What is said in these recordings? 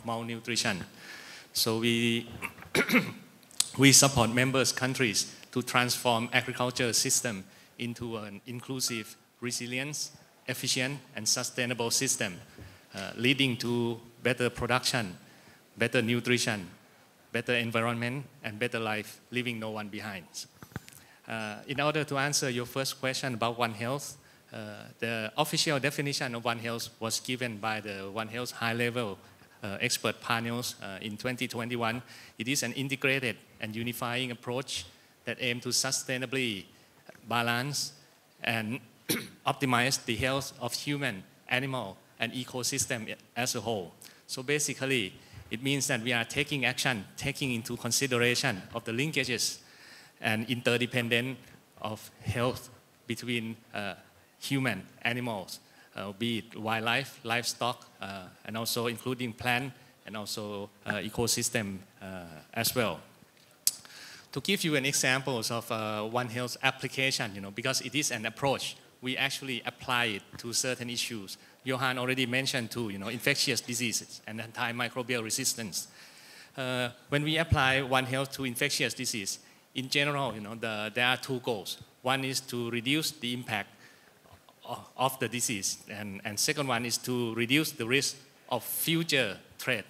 malnutrition. So we we support members countries to transform agriculture system into an inclusive, resilient, efficient, and sustainable system, leading to better production, better nutrition, better environment, and better life, leaving no one behind. In order to answer your first question about One Health, the official definition of One Health was given by the One Health high-level expert panels in 2021. It is an integrated and unifying approach that aims to sustainably balance and optimize the health of human, animal, and ecosystem as a whole. So basically, it means that we are taking action, taking into consideration of the linkages and interdependence of health between human, animals, be it wildlife, livestock, and also including plant and also ecosystem as well. To give you an example of One Health application, because it is an approach, we actually apply it to certain issues. Johan already mentioned too, infectious diseases and antimicrobial resistance. When we apply One Health to infectious disease, in general, there are two goals. One is to reduce the impact of the disease, and second one is to reduce the risk of future threat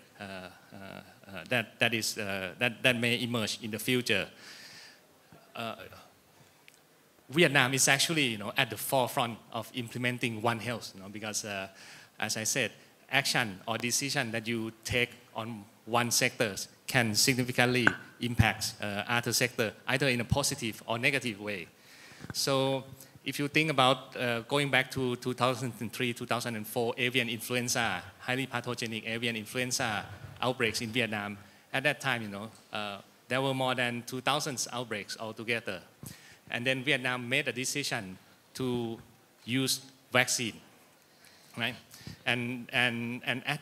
that may emerge in the future. Vietnam is actually, at the forefront of implementing One Health, because, as I said, action or decision that you take on one sector can significantly impact other sector, either in a positive or negative way. So, if you think about going back to 2003, 2004, avian influenza, highly pathogenic avian influenza outbreaks in Vietnam, at that time, there were more than 2,000 outbreaks altogether. And then Vietnam made a decision to use vaccine, right? And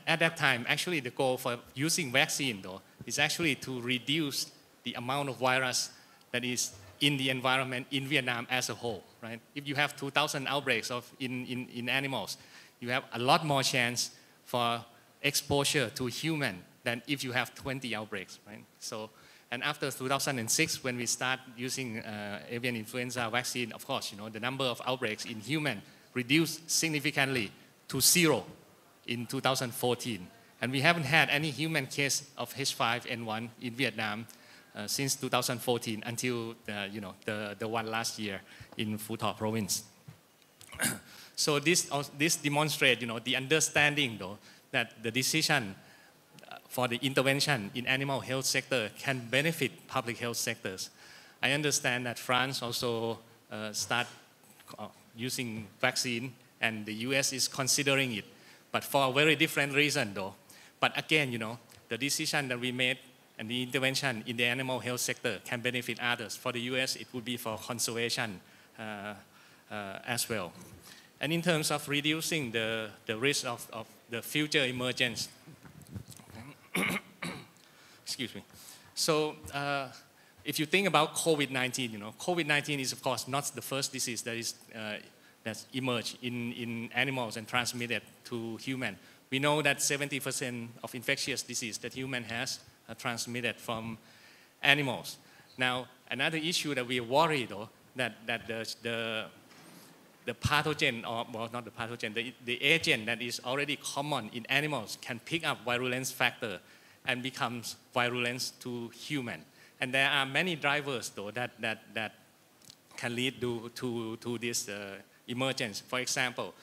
at that time, actually the goal for using vaccine, though, is actually to reduce the amount of virus that is in the environment in Vietnam as a whole, right? If you have 2,000 outbreaks in animals, you have a lot more chance for exposure to human than if you have 20 outbreaks, right? So, and after 2006, when we start using avian influenza vaccine, of course, the number of outbreaks in human reduced significantly to 0 in 2014. And we haven't had any human case of H5N1 in Vietnam since 2014 until the one last year in Phu Thọ province. So this demonstrates the understanding though that the decision for the intervention in animal health sector can benefit public health sectors. I understand that France also start using vaccine, and the US is considering it, but for a very different reason though. But again, the decision that we made and the intervention in the animal health sector can benefit others. For the US, it would be for conservation as well. And in terms of reducing the risk of the future emergence, excuse me. So if you think about COVID-19, COVID-19 is of course not the first disease that is that's emerged in animals and transmitted to human. We know that 70% of infectious disease that human has are transmitted from animals. Now, another issue that we worry though, that the pathogen, or well, not the pathogen, the agent that is already common in animals can pick up virulence factor and becomes virulence to human. And there are many drivers though that can lead to this emergence. For example,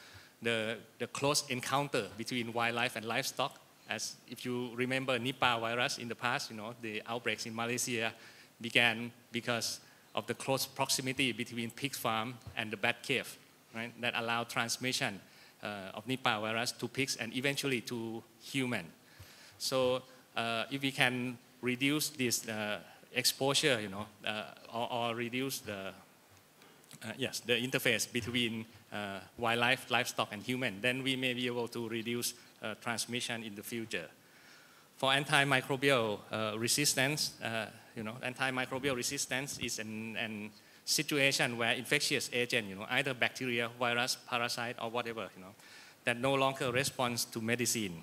the close encounter between wildlife and livestock. As if you remember Nipah virus in the past, the outbreaks in Malaysia began because of the close proximity between pig farm and the bat cave, right? That allowed transmission of Nipah virus to pigs and eventually to human. So if we can reduce this exposure, or reduce the interface between wildlife, livestock, and human, then we may be able to reduce transmission in the future. For antimicrobial resistance, antimicrobial resistance is an situation where infectious agent, either bacteria, virus, parasite, or whatever, that no longer responds to medicine.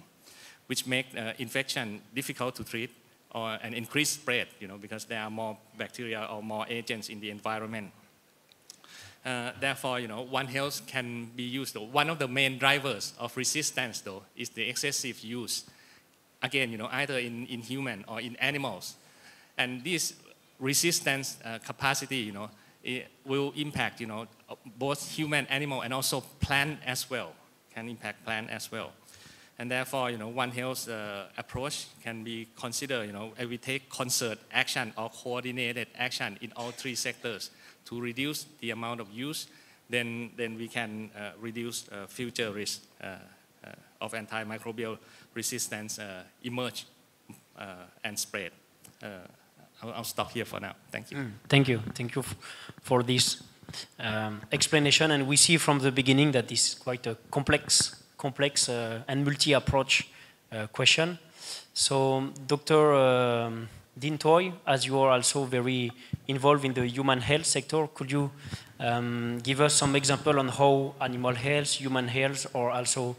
which make infection difficult to treat or an increased spread, because there are more bacteria or more agents in the environment. Therefore, One Health can be used. One of the main drivers of resistance, though, is the excessive use. Again, either in human or in animals. And this resistance capacity, it will impact, both human, animal, and also plant as well. Can impact plant as well. And therefore, One Health approach can be considered, if we take concert action or coordinated action in all three sectors to reduce the amount of use, then we can reduce future risk of antimicrobial resistance emerge and spread. I'll stop here for now. Thank you. Thank you. Thank you for this explanation. And we see from the beginning that this is quite a complex and multi-approach question. So, Dr. Dean Toy, as you are also very involved in the human health sector, could you give us some example on how animal health, human health are also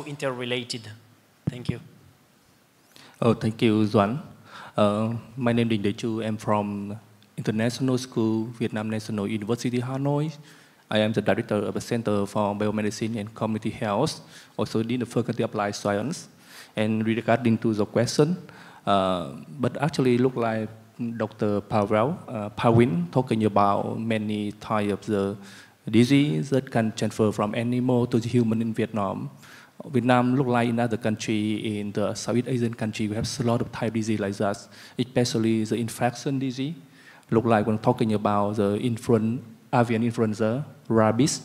interrelated? Thank you. Oh, thank you, Doan. My name is Dechu. I'm from International School, Vietnam National University, Hanoi. I am the director of the Center for Biomedicine and Community Health, also in the Faculty of Life Science. And regarding to the question, but actually look like Dr. Pawin talking about many types of the disease that can transfer from animal to the human in Vietnam. Vietnam look like in other country, in the Southeast Asian country, we have a lot of type disease like that, especially the infection disease. Look like when talking about the avian influenza, rabies,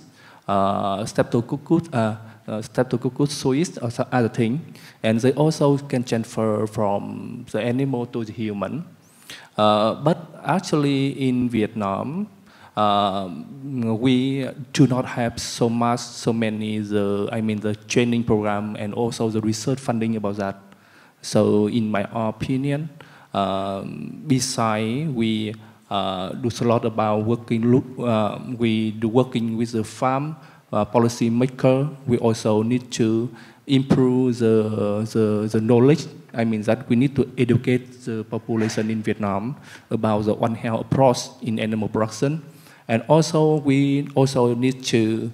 streptococcus suis, or some other thing, and they also can transfer from the animal to the human. But actually in Vietnam, we do not have so many the training program and also the research funding about that. So in my opinion, besides we do a lot about working with the farm policy maker. We also need to improve the knowledge. I mean that we need to educate the population in Vietnam about the One Health approach in animal production. And also we also need to,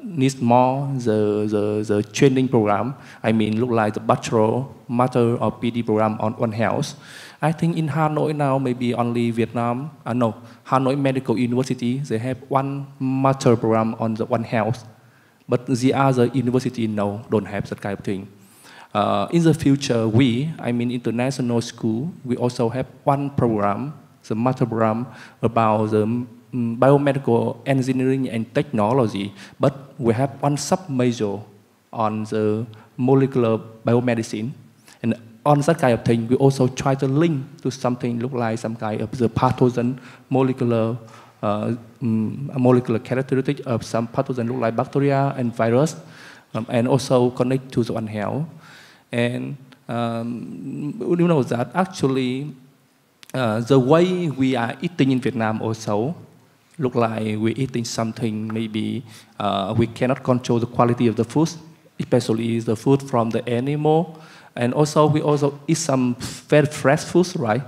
need more the training program. Look like the bachelor, master or PD program on One Health. I think in Hanoi now, maybe only Vietnam, Hanoi Medical University, they have one master program on the One Health. But the other university, no, don't have that kind of thing. In the future, international school, we also have one program, the master program about the biomedical engineering and technology, but we have one sub-major on the molecular biomedicine. And on that kind of thing, we also try to link to something look like some kind of the pathogen molecular characteristic of some pathogen look like bacteria and virus, and also connect to the One Health. And you know that actually the way we are eating in Vietnam also look like we're eating something maybe we cannot control the quality of the food, especially the food from the animal. And also we also eat some very fresh foods, right?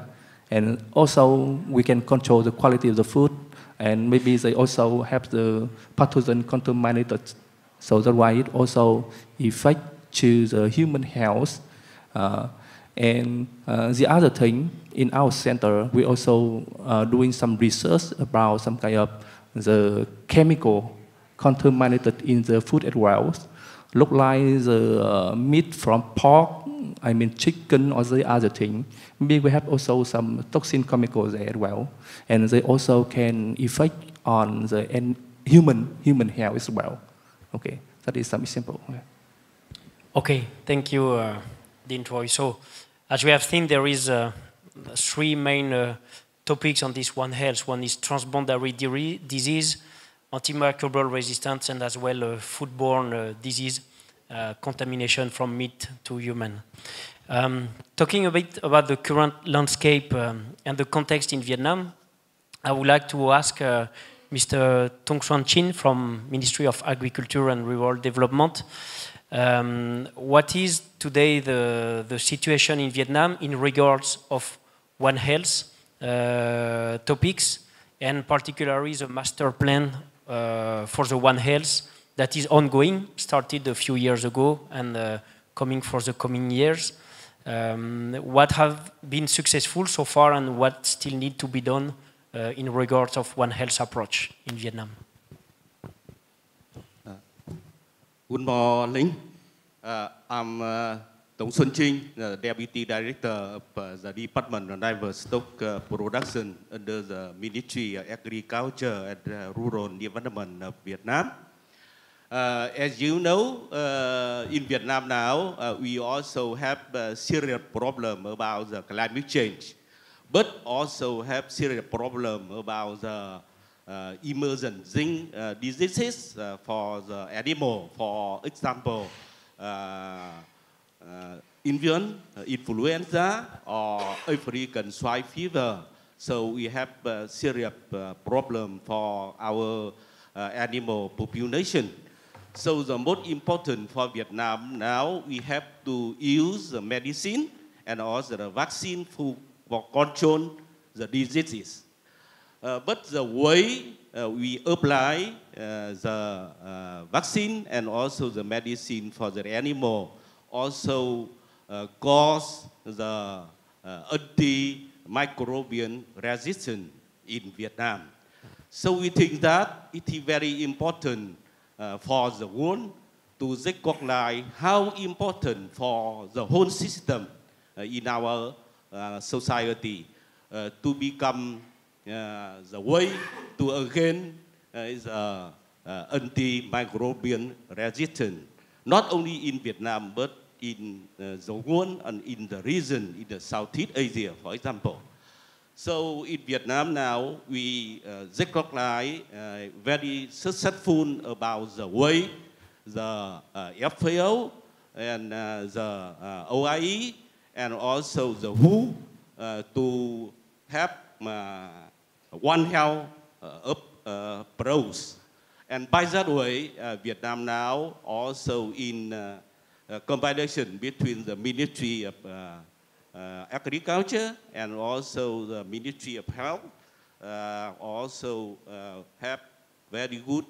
And also we can control the quality of the food, and maybe they also have the pathogen contaminated. So that's why it also affects to the human health. And the other thing, in our center, we also doing some research about some kind of the chemical contaminated in the food as well. Look like the meat from pork, chicken or the other thing. Maybe we have also some toxin chemicals there as well. And they also can affect on the human health as well. Okay, that is some example. Okay, thank you, Dean Troy. So, as we have seen, there is three main topics on this One Health. One is transboundary disease, antimicrobial resistance, and as well foodborne disease, contamination from meat to human. Talking a bit about the current landscape and the context in Vietnam, I would like to ask Mr. Tong Xuan Chin from Ministry of Agriculture and Rural Development. What is today the situation in Vietnam in regards of One Health topics, and particularly the master plan for the One Health that is ongoing, started a few years ago and coming for the coming years. What have been successful so far and what still need to be done in regards of One Health approach in Vietnam? Good morning. I'm Tong Xuan Chin, the Deputy Director of the Department of Livestock Production under the Ministry of Agriculture and Rural Development of Vietnam. As you know, in Vietnam now, we also have a serious problem about the climate change, but also have serious problem about the emerging diseases for the animal. For example, avian influenza or African swine fever. So we have a serious problem for our animal population. So the most important for Vietnam now, we have to use the medicine and also the vaccine for control the diseases. But the way we apply the vaccine and also the medicine for the animal also cause the antimicrobial resistance in Vietnam. So we think that it is very important for the world to recognize how important for the whole system in our society to become the way to again the antimicrobial resistance, not only in Vietnam but in the world and in the region, in the Southeast Asia, for example. So in Vietnam now, we recognize very successful about the way the FAO and the OIE and also the WHO to have One Health approach. And by that way, Vietnam now also in combination between the Ministry of Agriculture and also the Ministry of Health also have very good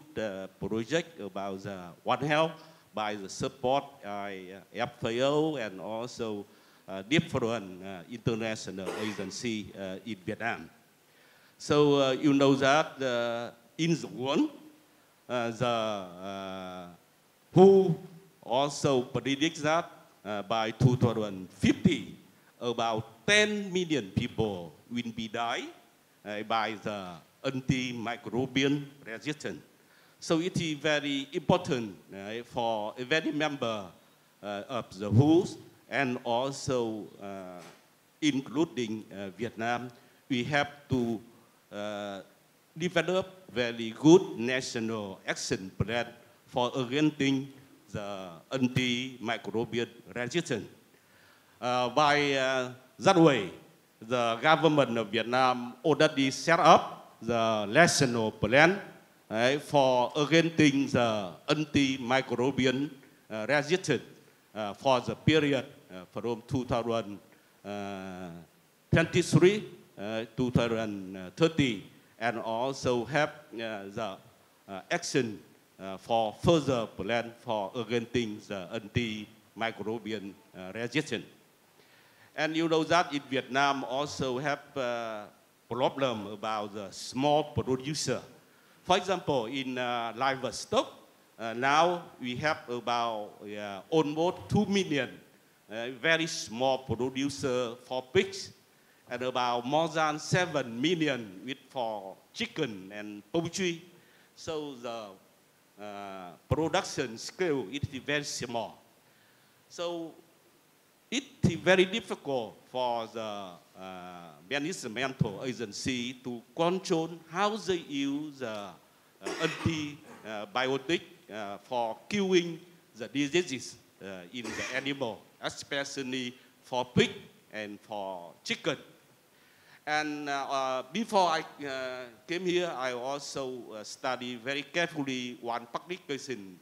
project about the One Health by the support by FAO and also different international agencies in Vietnam. So you know that in the world, the WHO also predicts that by 2050, about 10 million people will be died by the antimicrobial resistance. So it is very important for every member of the WHO and also including Vietnam, we have to develop very good national action plan for against the antimicrobial resistance. By that way, the government of Vietnam already set up the national plan for against the antimicrobial resistance for the period from 2023 to 2030, and also have the action for further plan for against the antimicrobial resistance. And you know that in Vietnam also have a problem about the small producer. For example, in livestock, now we have about almost 2 million very small producer for pigs, and about more than 7 million for chicken and poultry. So the production scale is very small. So it is very difficult for the management agency to control how they use antibiotic for killing the diseases in the animal, especially for pig and for chicken. And before I came here, I also studied very carefully one publication,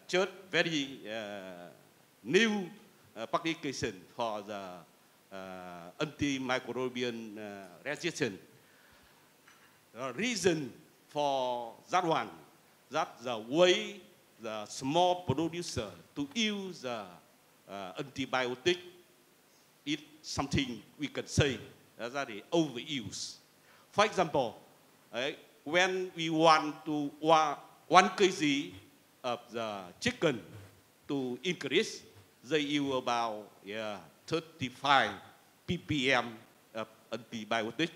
just very new publication for the antimicrobial resistance. The reason for that one, that the way the small producer to use antibiotic is something we can say that is overuse. For example, when we want to 1 kg of the chicken to increase, they use about 35 ppm of antibiotic,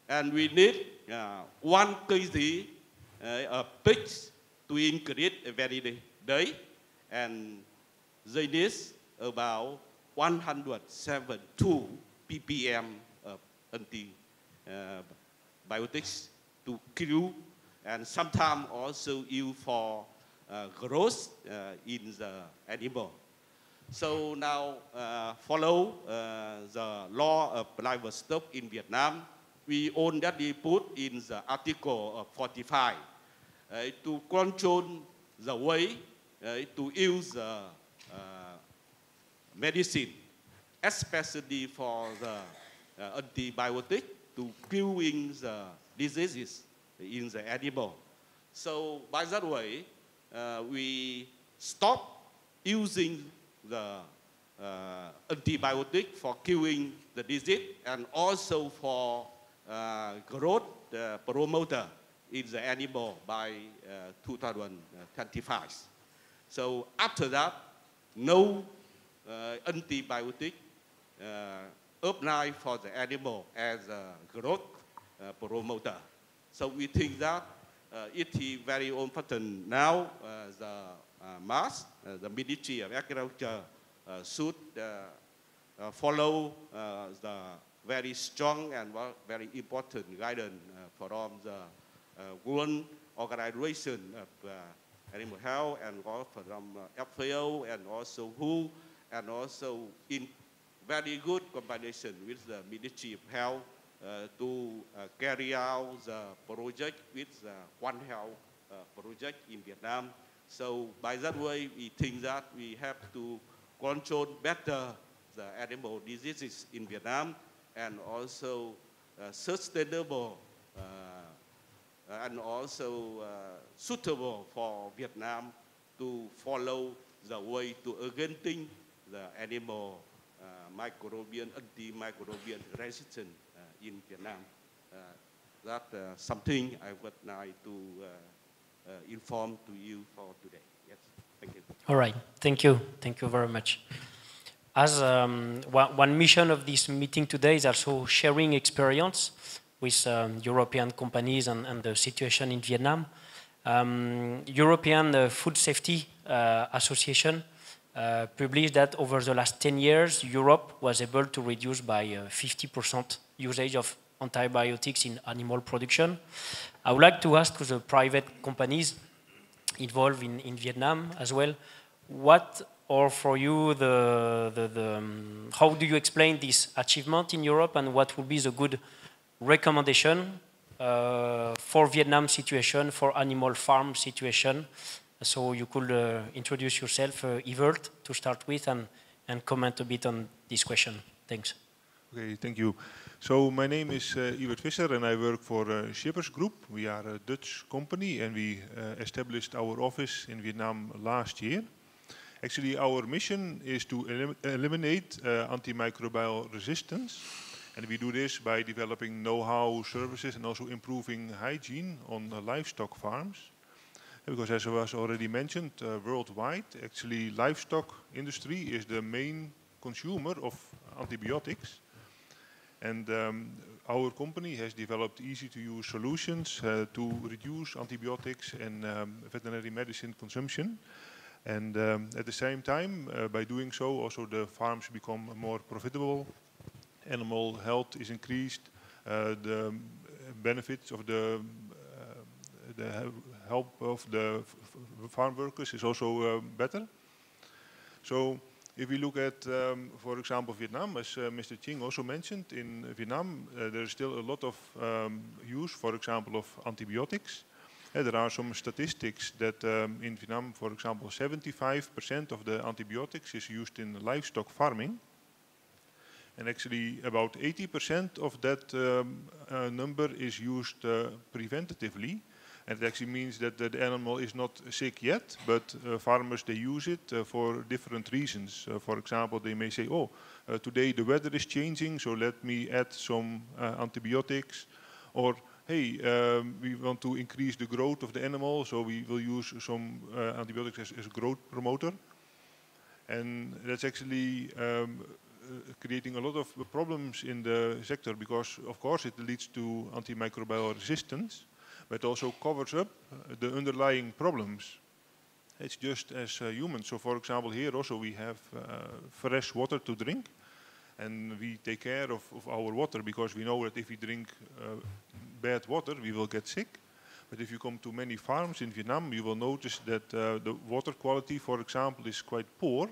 and we need 1 kg of pigs to increase every day, and they need about 172 ppm of antibiotics to kill, and sometimes also used for growth in the animal. So now follow the law of livestock in Vietnam. We already put in the article 45 to control the way to use medicine, especially for the antibiotic to killing the diseases in the animal. So by that way, we stop using the antibiotic for killing the disease and also for growth promoter in the animal by 2025. So after that, no antibiotic apply for the animal as a growth promoter. So we think that it is very important now. The Ministry of Agriculture should follow the very strong and very important guidance from the World Organization of Animal Health and from FAO and also WHO, and also in very good combination with the Ministry of Health to carry out the project with the One Health project in Vietnam. So by that way, we think that we have to control better the animal diseases in Vietnam, and also sustainable and also suitable for Vietnam to follow the way to against the animal microbial, antimicrobial resistance in Vietnam. That's something I would like to inform to you for today. Yes, thank you. All right, thank you. Thank you very much. As one mission of this meeting today is also sharing experience with European companies and the situation in Vietnam. European Food Safety Association published that over the last 10 years, Europe was able to reduce by 50% usage of antibiotics in animal production. I would like to ask the private companies involved in Vietnam as well, what are for you how do you explain this achievement in Europe, and what would be the good recommendation for Vietnam situation, for animal farm situation? So you could introduce yourself, Evert, to start with, and comment a bit on this question. Thanks. Okay, thank you. So my name is Evert Visser, and I work for Shippers Group. We are a Dutch company, and we established our office in Vietnam last year. Actually, our mission is to eliminate antimicrobial resistance, and we do this by developing know-how, services, and also improving hygiene on livestock farms. Because as was already mentioned, worldwide, actually livestock industry is the main consumer of antibiotics. And our company has developed easy-to-use solutions to reduce antibiotics and veterinary medicine consumption. And at the same time, by doing so, also the farms become more profitable. Animal health is increased. The benefits of the help of the farm workers is also better. So If we look at, for example, Vietnam, as Mr. Ching also mentioned, in Vietnam there is still a lot of use, for example, of antibiotics. There are some statistics that in Vietnam, for example, 75% of the antibiotics is used in livestock farming. And actually about 80% of that number is used preventatively. And it actually means that the animal is not sick yet, but farmers, they use it for different reasons. For example, they may say, oh, today the weather is changing, so let me add some antibiotics. Or, hey, we want to increase the growth of the animal, so we will use some antibiotics as a growth promoter. And that's actually creating a lot of problems in the sector because, of course, it leads to antimicrobial resistance, but also covers up the underlying problems. It's just as humans. So, for example, here also we have fresh water to drink, and we take care of our water because we know that if we drink bad water, we will get sick. But if you come to many farms in Vietnam, you will notice that the water quality, for example, is quite poor.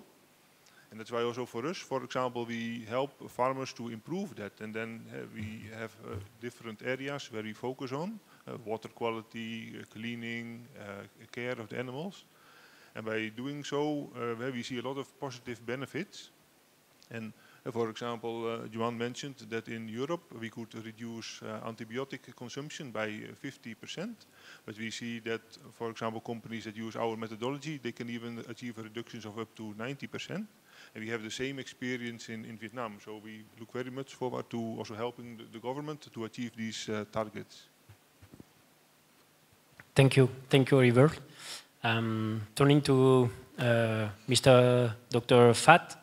And that's why also for us, for example, we help farmers to improve that. And then we have different areas where we focus on. Water quality, cleaning, care of the animals. And by doing so, we see a lot of positive benefits. And for example, Johan mentioned that in Europe we could reduce antibiotic consumption by 50%. But we see that, for example, companies that use our methodology, they can even achieve reductions of up to 90%. And we have the same experience in Vietnam. So we look very much forward to also helping the government to achieve these targets. Thank you, River. Turning to Mr. Dr. Phát,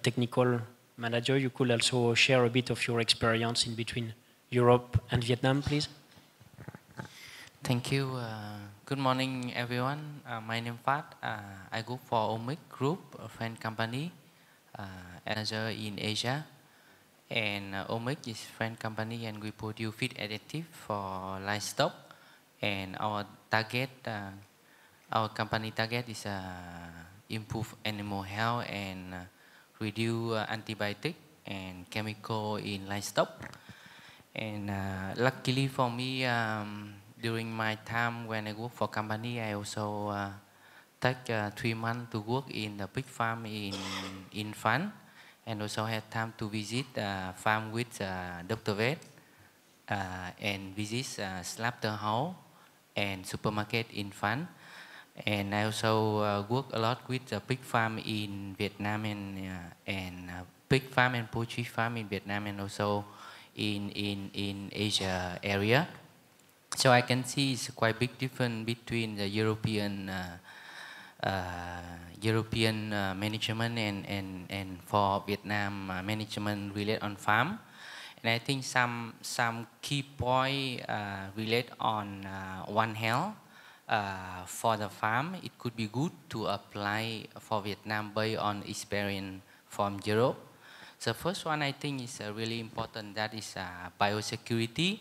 technical manager, you could also share a bit of your experience in between Europe and Vietnam, please. Thank you. Good morning, everyone. My name is Phát. I work for Omic Group, a friend company, manager in Asia. And Omic is a friend company, and we produce feed additive for livestock. And our target, our company target is improve animal health and reduce antibiotic and chemical in livestock. And luckily for me, during my time when I work for company, I also take 3 months to work in the big farm in France, and also had time to visit farm with Dr. Vet and visit slaughterhouse and supermarket in France. And I also work a lot with the pig farm in Vietnam and pig farm and poultry farm in Vietnam, and also in Asia area. So I can see it's quite big difference between the European management and for Vietnam management related on farm. And I think some key point relate on One Health. For the farm, it could be good to apply for Vietnam based on experience from Europe. The first one I think is really important, that is biosecurity.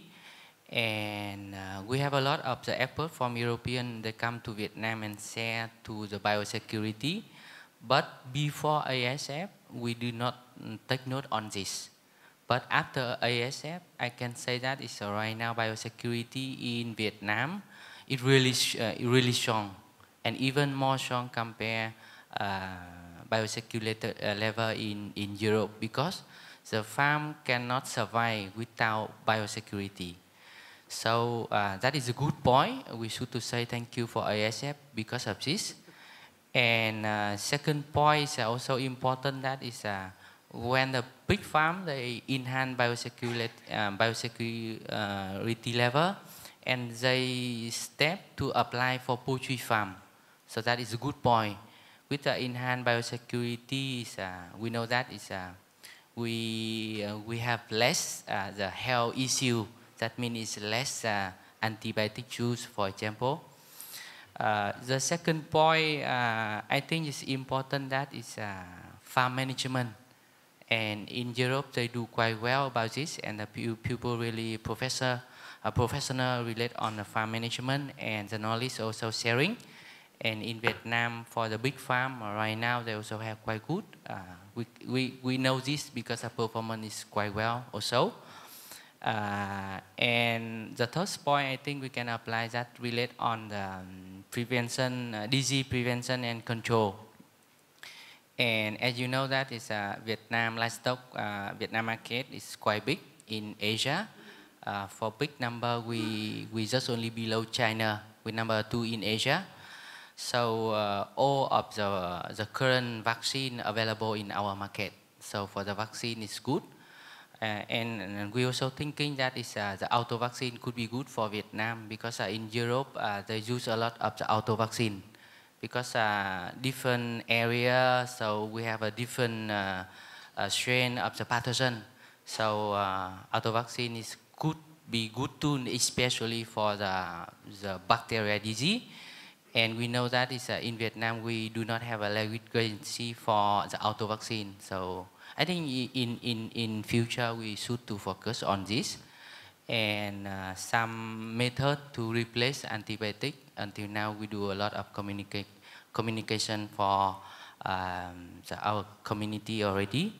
And we have a lot of the expert from European that come to Vietnam and share to the biosecurity. But before ASF, we do not take note on this. But after ASF, I can say that it's right now biosecurity in Vietnam. It really strong, and even more strong compare biosecurity level in Europe, because the farm cannot survive without biosecurity. So that is a good point. We should to say thank you for ASF because of this. And second point is also important, that is when the big farm they enhance biosecurity level, and they step to apply for poultry farm. So that is a good point. With the enhanced biosecurity, we know that we have less the health issue. That means it's less antibiotic use, for example. The second point I think is important, that is farm management. And in Europe, they do quite well about this, and the people really professional relate on the farm management and the knowledge also sharing. And in Vietnam, for the big farm right now, they also have quite good. We know this because the performance is quite well also. And the third point, I think we can apply that relate on the prevention, disease prevention and control. And as you know, that is Vietnam livestock, Vietnam market is quite big in Asia. For big number, we just only below China, with number 2 in Asia. So all of the current vaccine available in our market. So for the vaccine is good. And we also thinking that is the auto vaccine could be good for Vietnam because in Europe they use a lot of the auto vaccine because different area, so we have a different strain of the pathogen. So auto vaccine could be good tool, especially for the bacteria disease. And we know that is in Vietnam we do not have a legitimacy for the auto vaccine. So I think in future we should to focus on this and some method to replace antibiotic. Until now we do a lot of communication for our community already.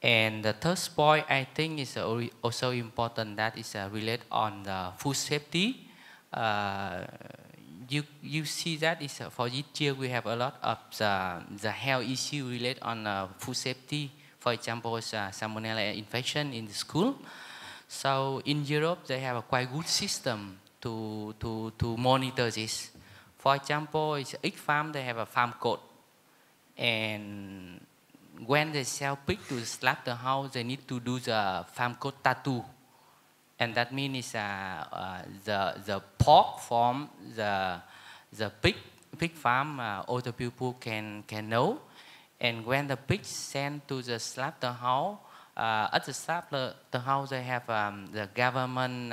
And the third point I think is also important, that is related on the food safety. You see that is for this year we have a lot of the health issue related on food safety. For example, salmonella infection in the school. So in Europe, they have a quite good system to monitor this. For example, each farm, they have a farm code. And when they sell pig to the slaughterhouse, they need to do the farm code tattoo. And that means the pork from the pig farm, all the people can know. And when the pigs sent to the slaughterhouse, at the slaughterhouse they have the government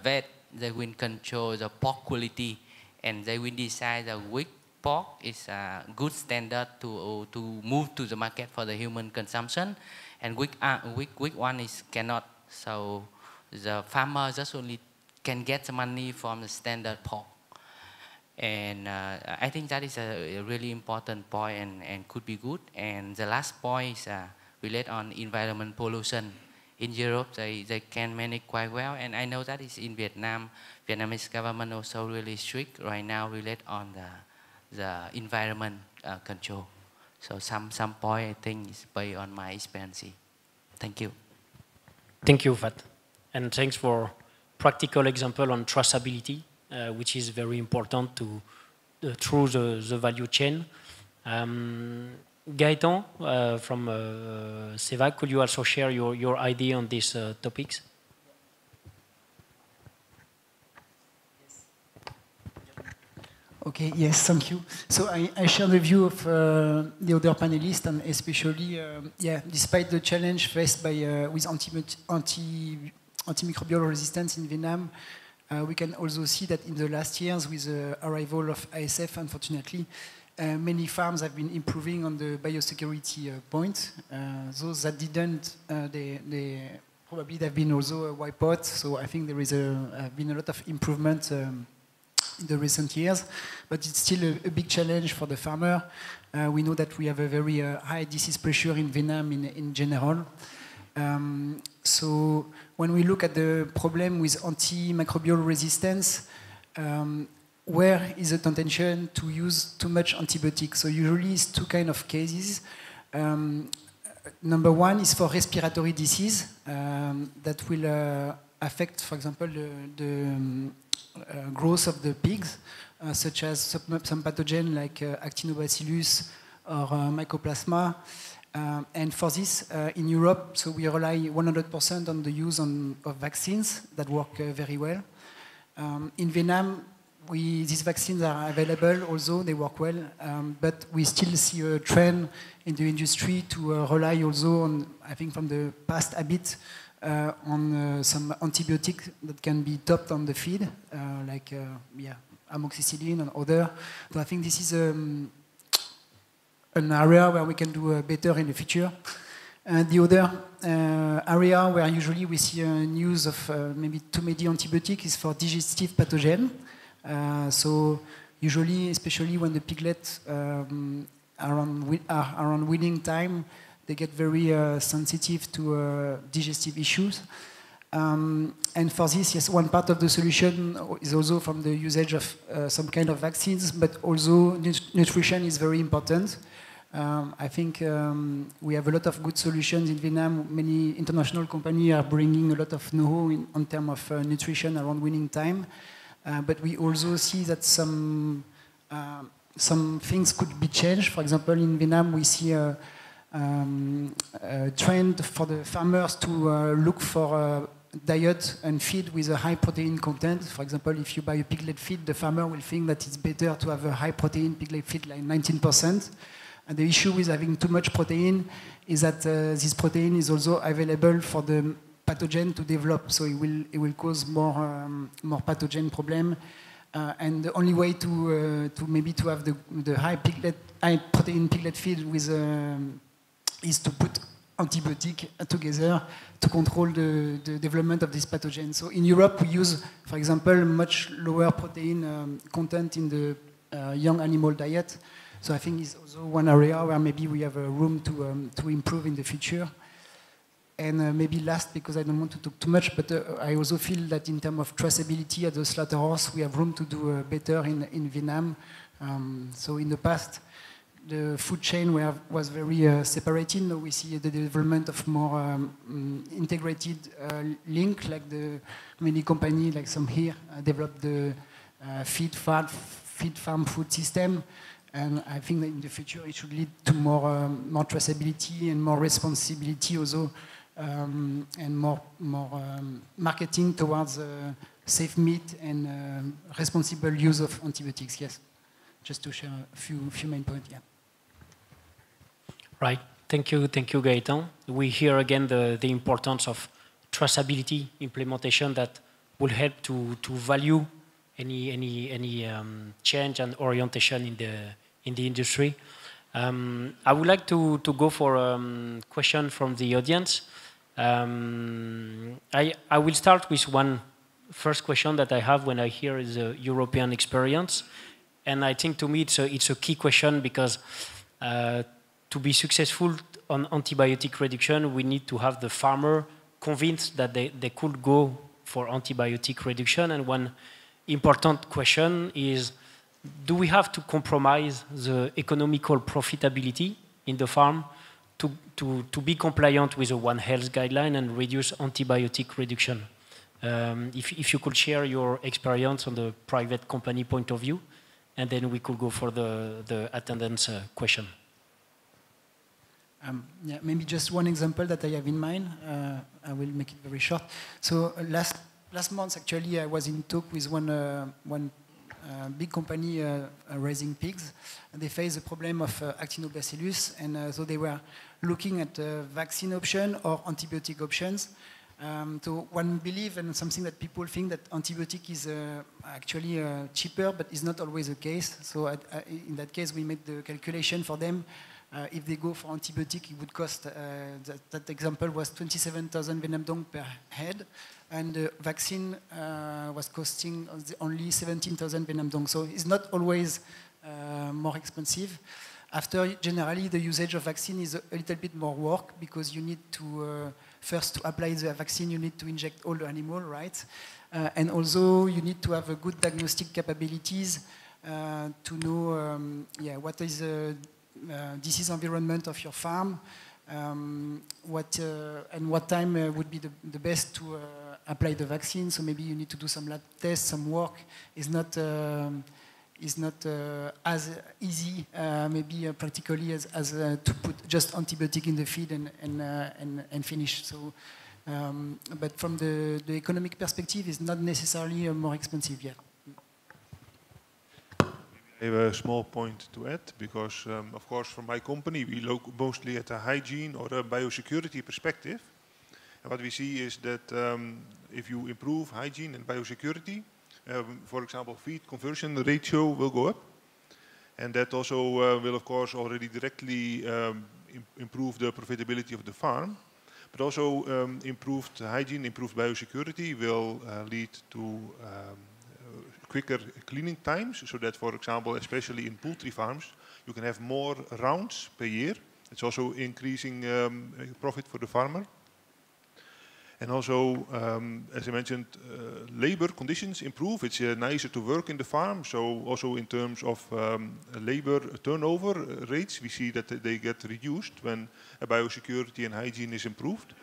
vet. They will control the pork quality, and they will decide which pork is a good standard to move to the market for the human consumption, and which one is cannot. So the farmer just only can get the money from the standard pork. And I think that is a really important point and could be good. And the last point is related on environment pollution. In Europe, they can manage quite well. And I know that is in Vietnam. Vietnamese government also really strict right now related on the environment control. So some point I think is based on my experience. Thank you. Thank you, Phát. And thanks for practical example on traceability. Which is very important through the value chain. Gaëtan from CEVAC, could you also share your idea on these topics? Okay, yes, thank you. So I share the view of the other panelists, and especially, despite the challenge faced by with antimicrobial resistance in Vietnam, we can also see that in the last years, with the arrival of ASF, unfortunately, many farms have been improving on the biosecurity point. Those that didn't, they probably have been also wiped out. So I think there is been a lot of improvement in the recent years, but it's still a big challenge for the farmer. We know that we have a very high disease pressure in Vietnam in general. So when we look at the problem with antimicrobial resistance, where is the tentation to use too much antibiotics? So usually it's two kinds of cases. Number one is for respiratory disease that will affect, for example, the growth of the pigs, such as some pathogen like actinobacillus or mycoplasma. And for this, in Europe, so we rely 100% on the use of vaccines that work very well. In Vietnam, these vaccines are available, although they work well, but we still see a trend in the industry to rely also on, I think from the past habit, on some antibiotics that can be topped on the feed, like amoxicillin and other. So I think this is an area where we can do better in the future. The other area where usually we see news of maybe too many antibiotics is for digestive pathogen. So usually, especially when the piglets are around weaning time, they get very sensitive to digestive issues. And for this, yes, one part of the solution is also from the usage of some kind of vaccines, but also nutrition is very important. I think we have a lot of good solutions in Vietnam. Many international companies are bringing a lot of know-how in terms of nutrition around weaning time. But we also see that some things could be changed. For example, in Vietnam, we see a trend for the farmers to look for diet and feed with a high protein content. For example, if you buy a piglet feed, the farmer will think that it's better to have a high protein piglet feed, like 19%. And the issue with having too much protein is that this protein is also available for the pathogen to develop, so it will cause more pathogen problem. And the only way to maybe to have the high protein piglet feed with is to put antibiotic together to control the development of this pathogen. So in Europe, we use, for example, much lower protein content in the young animal diet. So I think it's also one area where maybe we have a room to improve in the future. And maybe last, because I don't want to talk too much, but I also feel that in terms of traceability at the slaughterhouse, we have room to do better in Vietnam. So in the past, the food chain was very separated. Now we see the development of more integrated link, like the many companies, like some here, developed the feed farm food system. And I think that in the future it should lead to more traceability and more responsibility also, and more marketing towards safe meat and responsible use of antibiotics. Yes, just to share a few main points. Yeah. Right. Thank you, Gaëtan. We hear again the importance of traceability implementation that will help to value any change and orientation in the industry. I would like to go for a question from the audience. I will start with one first question that I have when I hear the European experience, and I think to me it's a key question, because to be successful on antibiotic reduction, we need to have the farmer convinced that they could go for antibiotic reduction. And one important question is, do we have to compromise the economical profitability in the farm to be compliant with the One Health guideline and reduce antibiotic reduction? If you could share your experience on the private company point of view, and then we could go for the attendance question. Yeah, maybe just one example that I have in mind. I will make it very short. So last month, actually, I was in talk with one big company raising pigs. And they face the problem of actinobacillus, and so they were looking at vaccine option or antibiotic options. So one believe, and something that people think, that antibiotic is actually cheaper, but is not always the case. So in that case, we made the calculation for them. If they go for antibiotic, it would cost, that example was 27,000 Vietnam dong per head, and the vaccine was costing only 17,000 Vietnam dong. So it's not always more expensive. After, generally, the usage of vaccine is a little bit more work, because you need to, first to apply the vaccine, you need to inject all the animal, right? And also you need to have a good diagnostic capabilities to know what is disease environment of your farm, and what time would be the best to apply the vaccine. So maybe you need to do some lab tests, some work. Is not as easy, maybe practically, as to put just antibiotic in the feed and finish. So, but from the economic perspective, it's not necessarily more expensive yet. I have a small point to add, because of course from my company we look mostly at a hygiene or a biosecurity perspective. And what we see is that if you improve hygiene and biosecurity, for example, feed conversion ratio will go up. And that also will of course already directly improve the profitability of the farm. But also improved hygiene, improved biosecurity will lead to quicker cleaning times, so that, for example, especially in poultry farms, you can have more rounds per year. It's also increasing profit for the farmer. And also, as I mentioned, labor conditions improve. It's nicer to work in the farm. So also in terms of labor turnover rates, we see that they get reduced when biosecurity and hygiene is improved.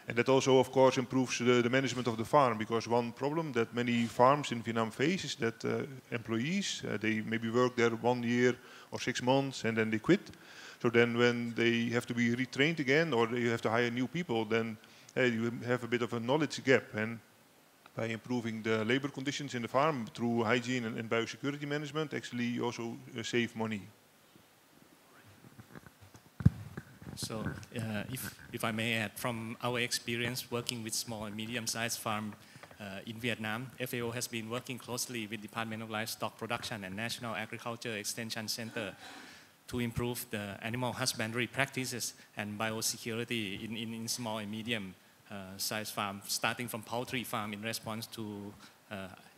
And that also, of course, improves the management of the farm, because one problem that many farms in Vietnam face is that employees, they maybe work there 1 year or 6 months and then they quit. So then when they have to be retrained again, or you have to hire new people, then you have a bit of a knowledge gap. And by improving the labor conditions in the farm through hygiene and biosecurity management, actually you also save money. So if I may add, from our experience working with small and medium-sized farm in Vietnam, FAO has been working closely with Department of Livestock Production and National Agriculture Extension Center to improve the animal husbandry practices and biosecurity in small and medium-sized farms, starting from poultry farm in response to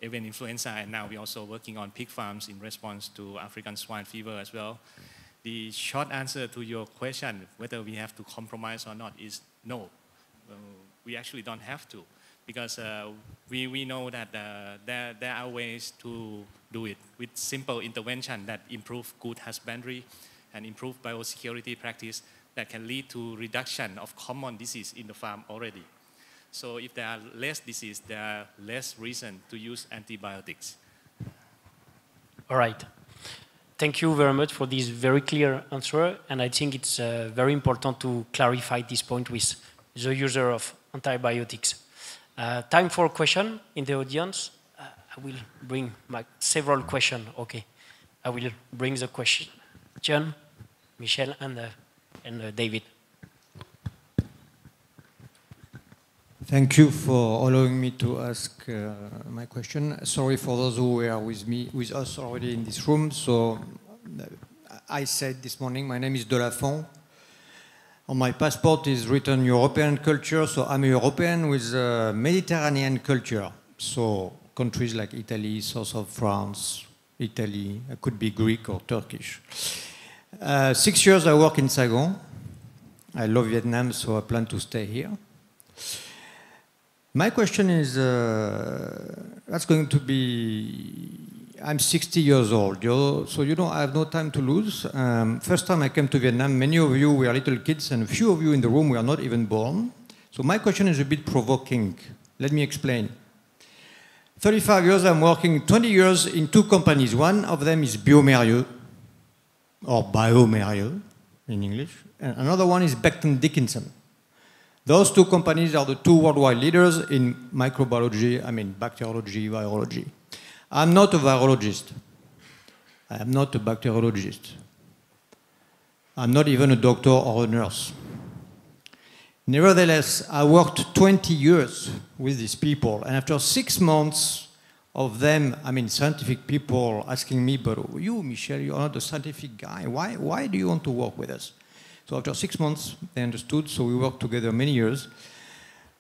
avian influenza, and now we're also working on pig farms in response to African swine fever as well. The short answer to your question, whether we have to compromise or not, is no. We actually don't have to, because we know that there are ways to do it with simple intervention that improve good husbandry and improve biosecurity practice that can lead to reduction of common disease in the farm already. So if there are less disease, there are less reason to use antibiotics. All right. Thank you very much for this very clear answer, and I think it's very important to clarify this point with the user of antibiotics. Time for a question in the audience. I will bring several questions. Okay, I will bring the question. John, Michelle, and David. Thank you for allowing me to ask my question. Sorry for those who were with us already in this room. So I said this morning, my name is Delafont. On my passport is written European culture, so I'm a European with a Mediterranean culture. So countries like Italy, south of France, Italy, it could be Greek or Turkish. 6 years I work in Saigon. I love Vietnam, so I plan to stay here. My question is, that's going to be, I'm 60 years old, so you know I have no time to lose. First time I came to Vietnam, many of you were little kids, and a few of you in the room were not even born. So my question is a bit provoking. Let me explain. 35 years I'm working, 20 years in 2 companies. One of them is Biomérieux, or Biomérieux in English, and another one is Becton Dickinson. Those 2 companies are the 2 worldwide leaders in microbiology, I mean bacteriology, virology. I'm not a virologist. I am not a bacteriologist. I'm not even a doctor or a nurse. Nevertheless, I worked 20 years with these people, and after 6 months of them, I mean scientific people asking me, but you, Michel, you're not a scientific guy. Why do you want to work with us? So after 6 months, they understood, so we worked together many years.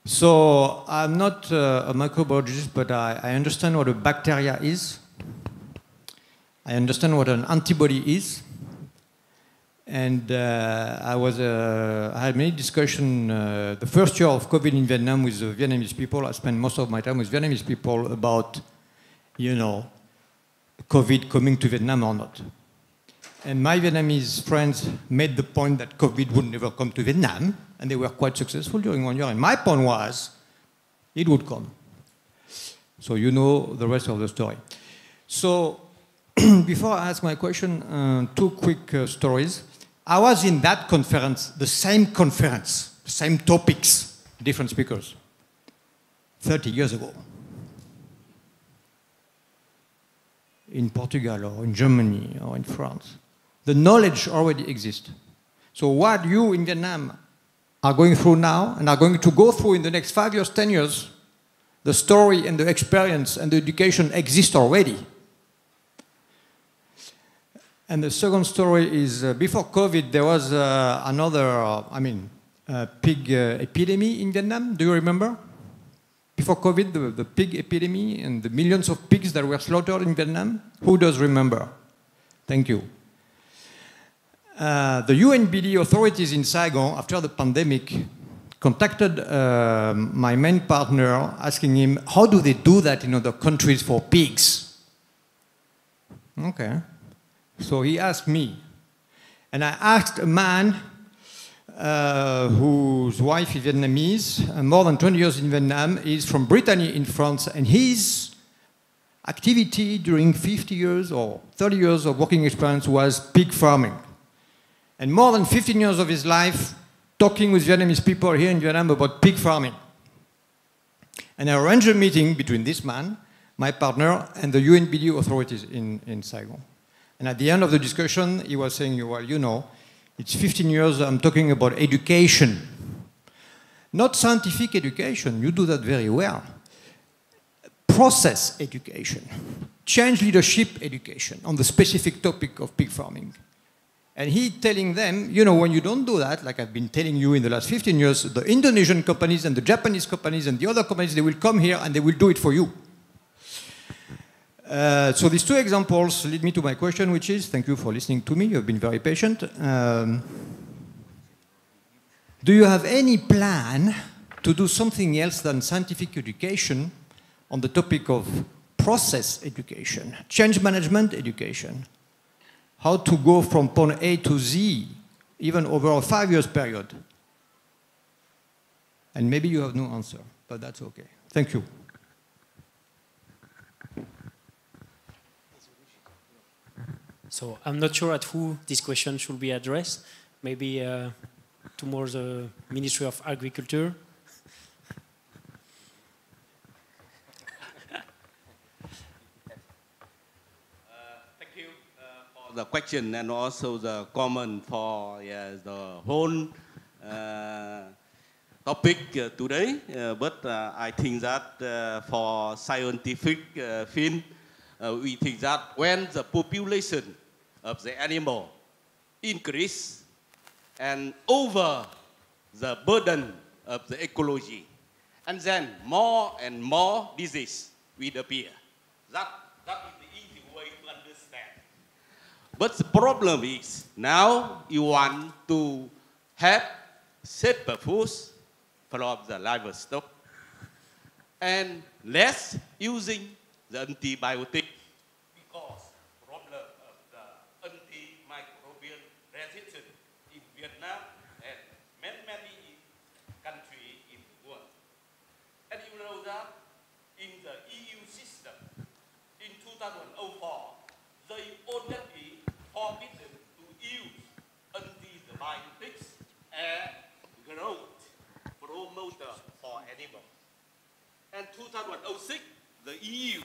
So I'm not a microbiologist, but I understand what a bacteria is. I understand what an antibody is. And I had many discussions the first year of COVID in Vietnam with the Vietnamese people. I spent most of my time with Vietnamese people about, you know, COVID coming to Vietnam or not. And my Vietnamese friends made the point that COVID would never come to Vietnam, and they were quite successful during 1 year. And my point was, it would come. So you know the rest of the story. So before I ask my question, 2 quick stories. I was in that conference, the same topics, different speakers, 30 years ago. In Portugal or in Germany or in France. The knowledge already exists. So what you in Vietnam are going through now and are going to go through in the next 5 years, 10 years, the story and the experience and the education exist already. And the second story is before COVID, there was another, pig epidemic in Vietnam. Do you remember? Before COVID, the pig epidemic and the millions of pigs that were slaughtered in Vietnam? Who does remember? Thank you. The UNBD authorities in Saigon, after the pandemic, contacted my main partner, asking him, how do they do that in other countries for pigs? Okay. So he asked me. And I asked a man whose wife is Vietnamese, more than 20 years in Vietnam, is from Brittany in France, and his activity during 50 years or 30 years of working experience was pig farming. And more than 15 years of his life talking with Vietnamese people here in Vietnam about pig farming. And I arranged a meeting between this man, my partner, and the UNBD authorities in Saigon. And at the end of the discussion, he was saying, well, you know, it's 15 years I'm talking about education. Not scientific education, you do that very well. Process education, change leadership education on the specific topic of pig farming. And he telling them, you know, when you don't do that, like I've been telling you in the last 15 years, the Indonesian companies and the Japanese companies and the other companies, they will come here and they will do it for you. So these two examples lead me to my question, which is, thank you for listening to me, you've been very patient. Do you have any plan to do something else than scientific education on the topic of process education, change management education? How to go from point A to Z, even over a 5-year period? And maybe you have no answer, but that's okay. Thank you. So I'm not sure at who this question should be addressed. Maybe to more the Ministry of Agriculture. Thank you for the question and also the comment for the whole topic today. But I think that for scientific field, we think that when the population of the animal increase and over the burden of the ecology, and then more and more disease will appear. That is the easy way to understand. But the problem is, now you want to have safer foods from the livestock and less using the antibiotic, because problem of the antimicrobial resistance in Vietnam and many countries in the world. And you know that in the EU system, in 2004, they already forbidden to use antibiotics and growth promoter for animals. And 2006, the EU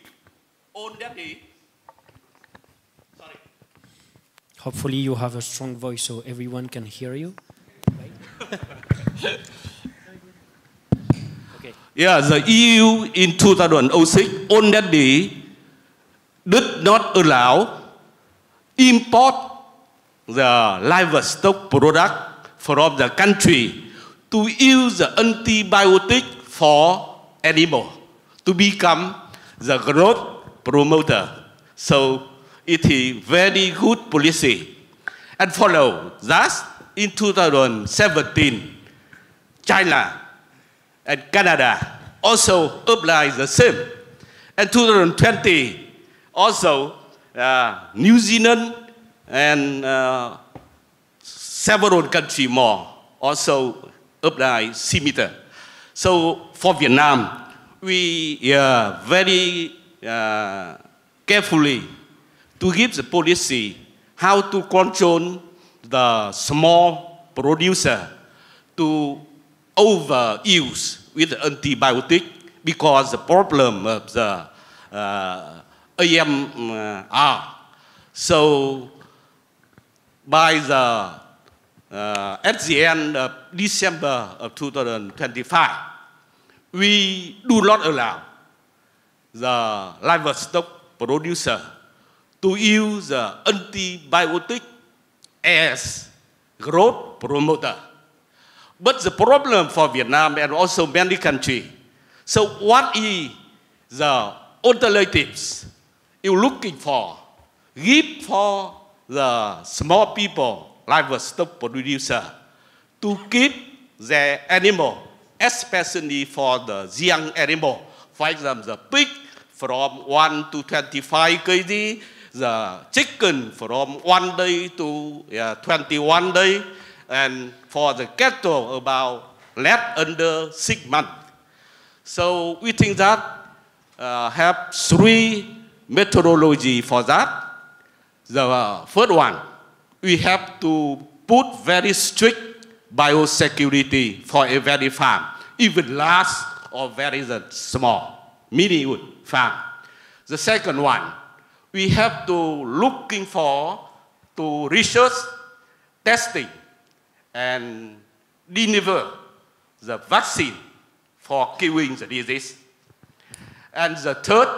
already, sorry. Hopefully you have a strong voice so everyone can hear you. Right? Okay. Yeah, the EU in 2006 already did not allow import the livestock product from the country to use the antibiotic for animal to become the growth promoter. So it is very good policy. And follow that in 2017, China and Canada also apply the same. And 2020, also New Zealand and several countries more also apply similar. So for Vietnam, we very carefully to give the policy how to control the small producer to overuse with the antibiotic, because the problem of the AMR. So by at the end of December of 2025, we do not allow the livestock producer to use the antibiotic as growth promoter. But the problem for Vietnam and also many countries, So what is the alternatives you're looking for? Give for the small people, livestock producer, to keep their animal, especially for the young animal. For example, the pig from 1 to 25 kg, the chicken from 1 day to 21 days, and for the cattle about less under 6 months. So we think that have 3 methodology for that. The first one, we have to put very strict biosecurity for a very farm, even large or very small, mini farm. The second one, we have to looking for to research, testing, and deliver the vaccine for killing the disease. And the third,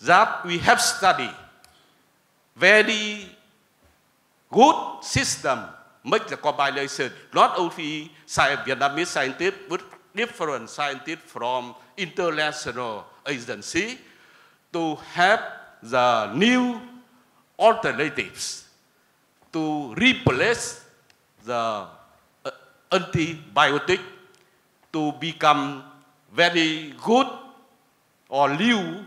that we have studied very good system, make the combination, not only Vietnamese scientists, but different scientists from international agency to have the new alternatives to replace the antibiotic to become very good or new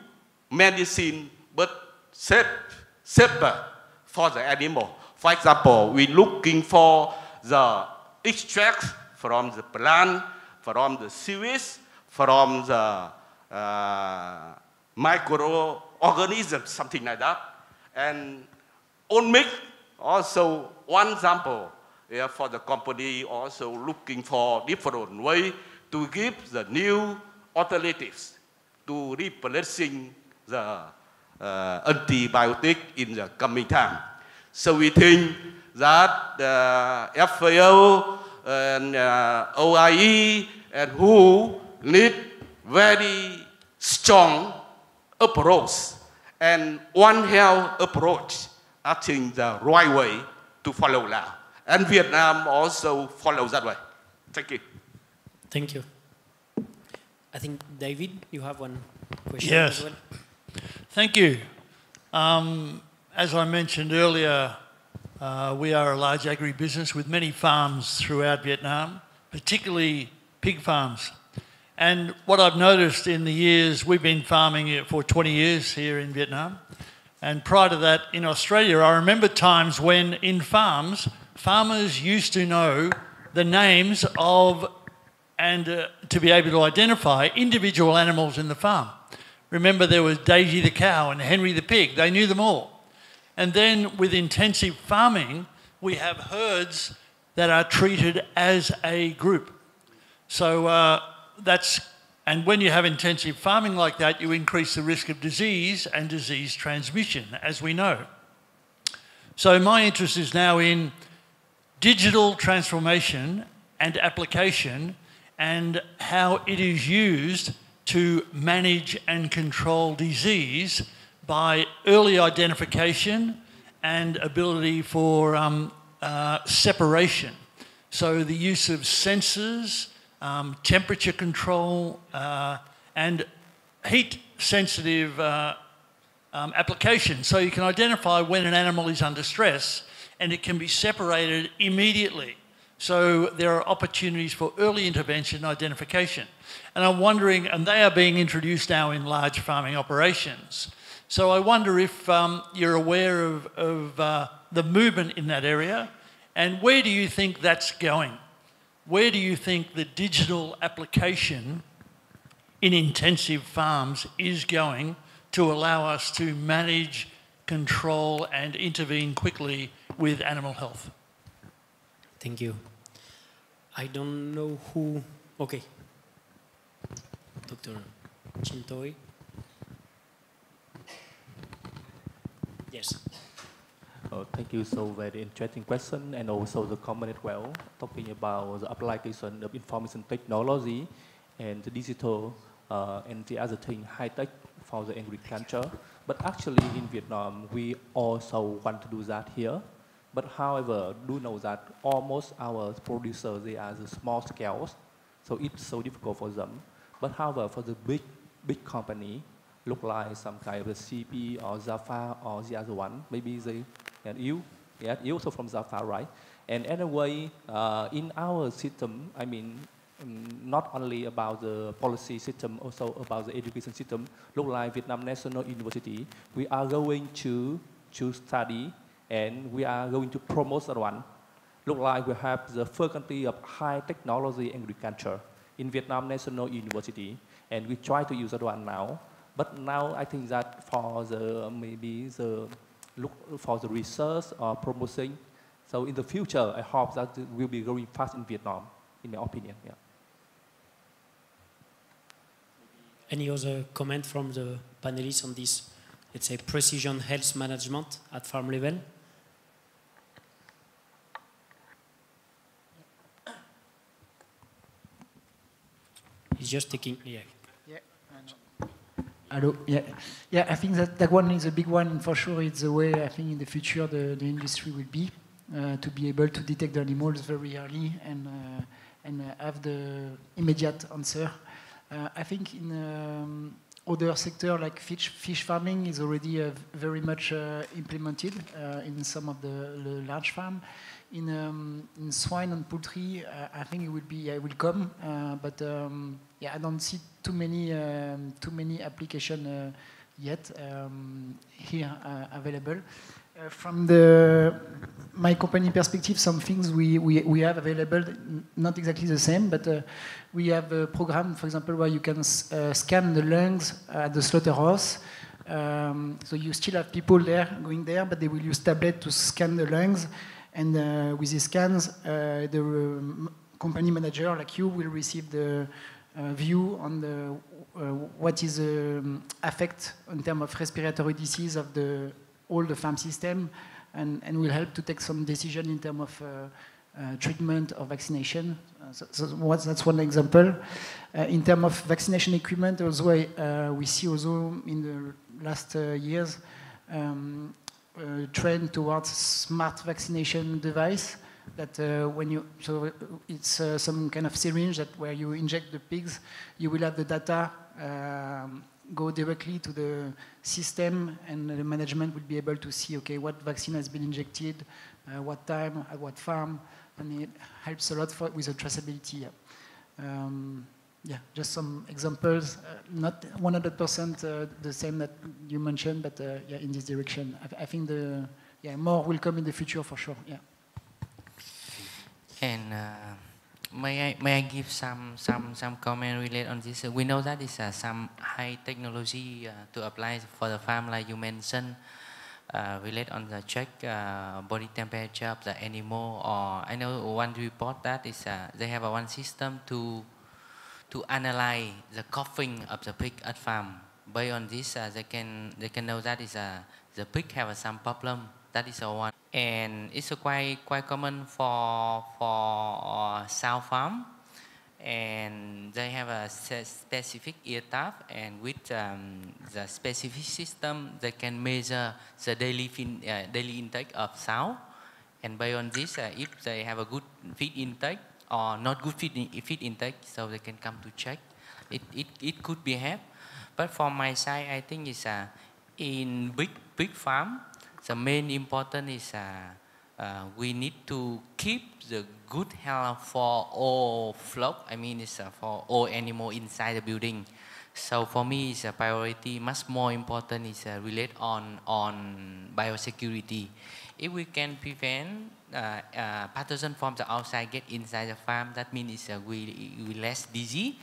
medicine, but safer for the animal. For example, we're looking for the extract from the plant, from the sewage, from the microorganisms, something like that. And on milk, also one example, for the company also looking for different way to give the new alternatives to replacing the antibiotic in the coming time. So we think that the FAO and OIE and WHO need very strong approach and One Health approach, I think the right way to follow now. And Vietnam also follows that way. Thank you. Thank you. I think, David, you have one question yes. as well. Thank you. As I mentioned earlier, we are a large agribusiness with many farms throughout Vietnam, particularly pig farms. And what I've noticed in the years, we've been farming for 20 years here in Vietnam. And prior to that, in Australia, I remember times when in farms, farmers used to know the names of and to be able to identify individual animals in the farm. Remember, there was Daisy the cow and Henry the pig. They knew them all. And then with intensive farming, we have herds that are treated as a group. So and when you have intensive farming like that, you increase the risk of disease and disease transmission, as we know. So my interest is now in digital transformation and application and how it is used to manage and control disease by early identification and ability for separation. So the use of sensors, temperature control, and heat-sensitive application. So you can identify when an animal is under stress and it can be separated immediately. So there are opportunities for early intervention and identification. And I'm wondering, and they are being introduced now in large farming operations. So I wonder if you're aware of the movement in that area, and where do you think that's going? Where do you think the digital application in intensive farms is going to allow us to manage, control, and intervene quickly with animal health? Thank you. I don't know who... Okay. Dr. Chintoi. Yes. Thank you. So very interesting question, and also the comment as well, talking about the application of information technology and the digital and the other thing, high tech for the agriculture. But actually in Vietnam, we also want to do that here. But however, do know that almost our producers, they are the small scales, so it's so difficult for them. But however, for the big company, look like some kind of a CP or Java or the other one, maybe they and you also from Java, right? And anyway, in our system, I mean, not only about the policy system, also about the education system. Look like Vietnam National University, we are going to study and we are going to promote that one. Look like we have the faculty of high technology agriculture in Vietnam National University, and we try to use that one now. But now I think that for the maybe the look for the research or promoting. So in the future, I hope that it will be growing fast in Vietnam, in my opinion. Yeah. Any other comment from the panelists on this, let's say, precision health management at farm level? He's just taking, yeah. Hello. Yeah. I think that one is a big one for sure. It's the way I think in the future the industry will be to be able to detect the animals very early and have the immediate answer. I think in other sector like fish farming is already very much implemented in some of the large farm. In swine and poultry, I think it will be it will come, but yeah, I don't see too many application yet here available. From my company perspective, some things we have available, not exactly the same, but we have a program, for example, where you can scan the lungs at the slaughterhouse. So you still have people there going there, but they will use tablet to scan the lungs. And with these scans, the company manager, like you, will receive the view on what is the effect in terms of respiratory disease of all the farm system, and will help to take some decision in terms of treatment or vaccination. That's one example. In terms of vaccination equipment, also we see also in the last years trend towards smart vaccination device that it's some kind of syringe that where you inject the pigs, you will have the data go directly to the system, and the management will be able to see, okay, what vaccine has been injected, what time, at what farm, and it helps a lot with the traceability. Yeah, just some examples, not 100% the same that you mentioned, but yeah, in this direction. I think more will come in the future for sure. Yeah. And may I give some comment related on this? We know that is some high technology to apply for the farm, like you mentioned, related on the check body temperature of the animal. Or I know one report that is they have one system to analyze the coughing of the pig at farm. Based on this, they can know that is the pig have some problem. That is one, and it's quite common for sow farm, and they have a specific ear tap, and with the specific system, they can measure the daily intake of sow, and based on this, if they have a good feed intake or not good feed intake, so they can come to check. It could be help, but from my side, I think it's in big farm. The main important is we need to keep the good health for all flock. I mean, it's for all animal inside the building. So for me, it's a priority. Much more important is related on biosecurity. If we can prevent pathogen from the outside get inside the farm, that means we less disease.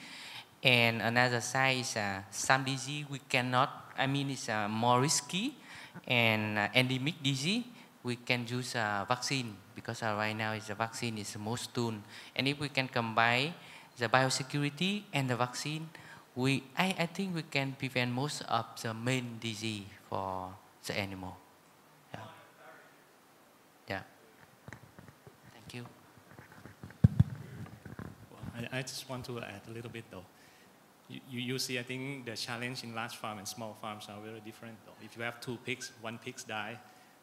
And another side is some disease we cannot. I mean, it's more risky. And endemic disease, we can use vaccine, because right now the vaccine is the most tool. And if we can combine the biosecurity and the vaccine, I think we can prevent most of the main disease for the animal. Yeah. Thank you. Well, I just want to add a little bit though. You see, I think the challenge in large farm and small farms are very different though. If you have 2 pigs, 1 pig die,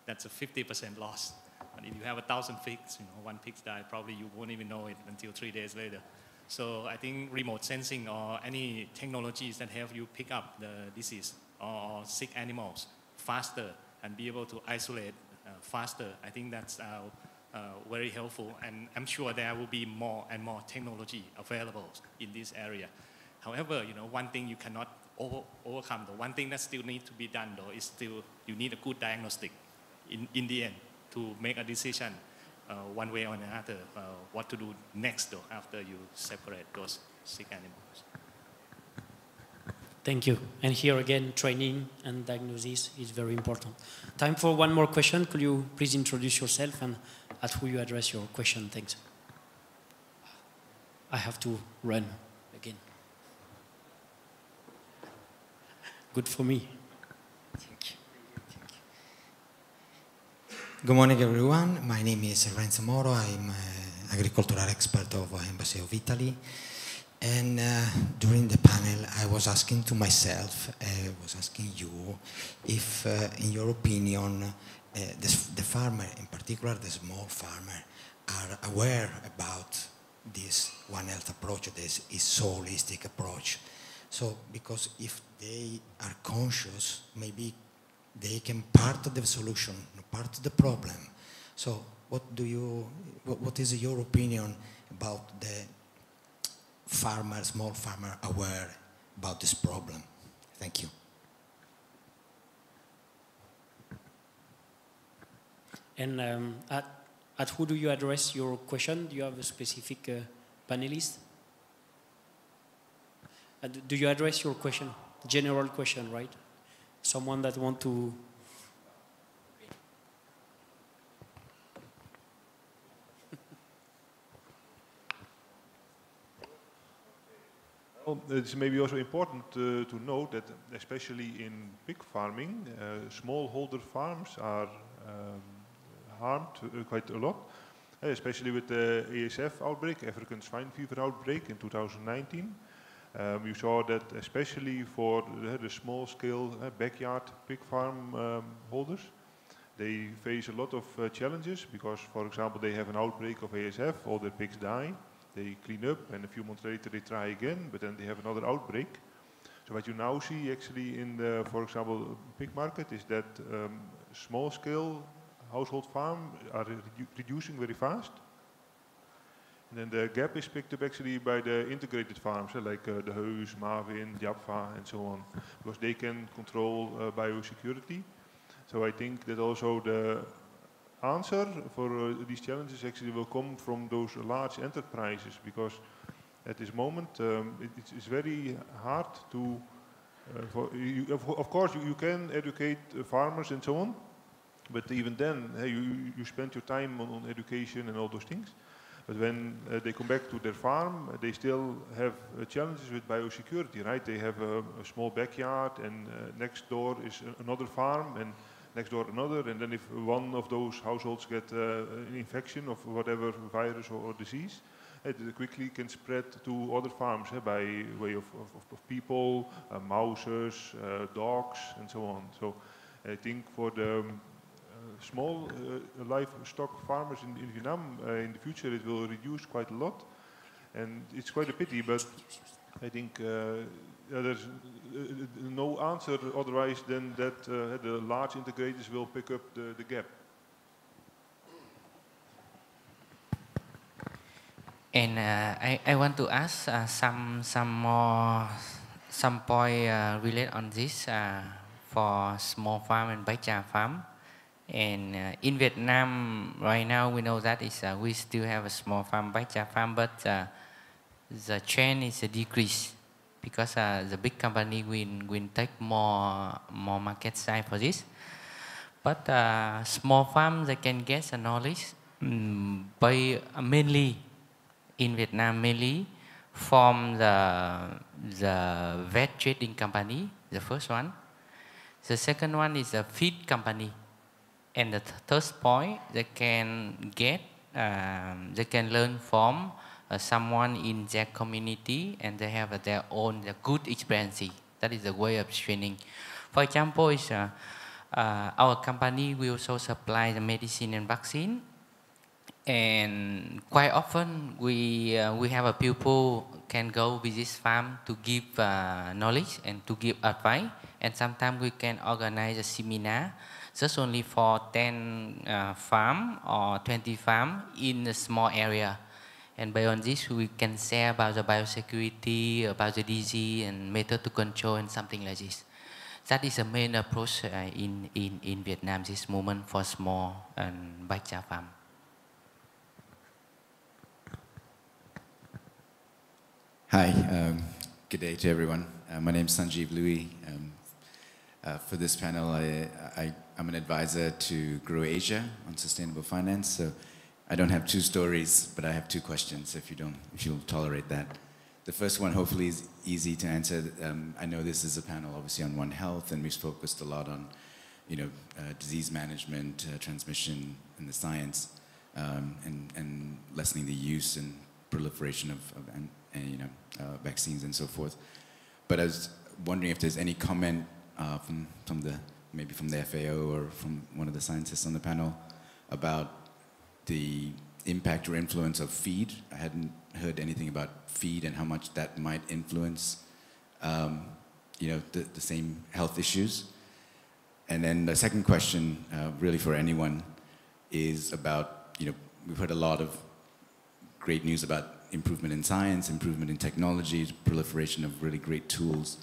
that's a 50% loss. But if you have 1,000 pigs, 1 pig die, probably you won't even know it until 3 days later. So I think remote sensing or any technologies that help you pick up the disease or sick animals faster and be able to isolate faster, I think that's very helpful. And I'm sure there will be more and more technology available in this area. However, one thing you cannot overcome, the one thing that still needs to be done though is still you need a good diagnostic in the end to make a decision one way or another what to do next though after you separate those sick animals. Thank you. And here again, training and diagnosis is very important. Time for one more question. Could you please introduce yourself and at who you address your question? Thanks. I have to run again. Good for me. Thank you. Good morning, everyone. My name is Renzo Moro. I'm an agricultural expert of Embassy of Italy. And during the panel, I was asking to myself, I was asking you, if in your opinion, the farmer, in particular the small farmer, are aware about this One Health approach, this is so holistic approach. So, because if they are conscious, maybe they can part of the solution, part of the problem. So, what is your opinion about the farmer, small farmer, aware about this problem? Thank you. And at who do you address your question? Do you have a specific panelist? Do you address your question? General question, right? Someone that want to... Well, it's maybe also important to note that especially in pig farming, smallholder farms are harmed quite a lot, especially with the ASF outbreak, African swine fever outbreak in 2019. You saw that especially for the small-scale backyard pig farm holders, they face a lot of challenges because, for example, they have an outbreak of ASF, all their pigs die, they clean up, and a few months later they try again, but then they have another outbreak. So what you now see actually in the, for example, pig market is that small-scale household farms are reducing very fast. And then the gap is picked up actually by the integrated farms, like the Heus, Marvin, Japfa, and so on, because they can control biosecurity. So I think that also the answer for these challenges actually will come from those large enterprises, because at this moment it's very hard to, of course you can educate farmers and so on, but even then you spend your time on education and all those things. But when they come back to their farm, they still have challenges with biosecurity, right? They have a small backyard, and next door is another farm, and next door another, and then if one of those households get an infection of whatever virus or disease, it quickly can spread to other farms by way of people, mouses, dogs, and so on. So I think for the small livestock farmers in Vietnam, in the future it will reduce quite a lot, and it's quite a pity, but I think there's no answer otherwise than that the large integrators will pick up the gap. And I want to ask some point related on this for small farm and backyard farm. And in Vietnam right now we know that we still have a small farm, backyard farm, but the trend is a decrease because the big company will take more market size for this. But small farms, they can get the knowledge by mainly in Vietnam, mainly from the vet trading company, the first one. The second one is a feed company. And the third point, they can get, they can learn from someone in their community, and they have their own good experience. That is the way of training. For example, our company will also supply the medicine and vaccine, And quite often we have a pupil can go visit farm to give knowledge and to give advice. And sometimes we can organize a seminar just only for 10 farm or 20 farm in a small area. And by on this, we can share about the biosecurity, about the disease and method to control and something like this. That is the main approach in Vietnam this moment for small and big farm. Hi, good day to everyone. My name is Sanjeev Louis. For this panel, I'm an advisor to Grow Asia on sustainable finance. So I don't have two stories, but I have two questions, if you'll tolerate that. The first one hopefully is easy to answer. I know this is a panel obviously on One Health, and we've focused a lot on, disease management, transmission, and the science, and lessening the use and proliferation of vaccines and so forth. But I was wondering if there's any comment maybe from the FAO or from one of the scientists on the panel about the impact or influence of feed. I hadn't heard anything about feed and how much that might influence, the same health issues. And then the second question, really for anyone, is about, we've heard a lot of great news about improvement in science, improvement in technology, proliferation of really great tools.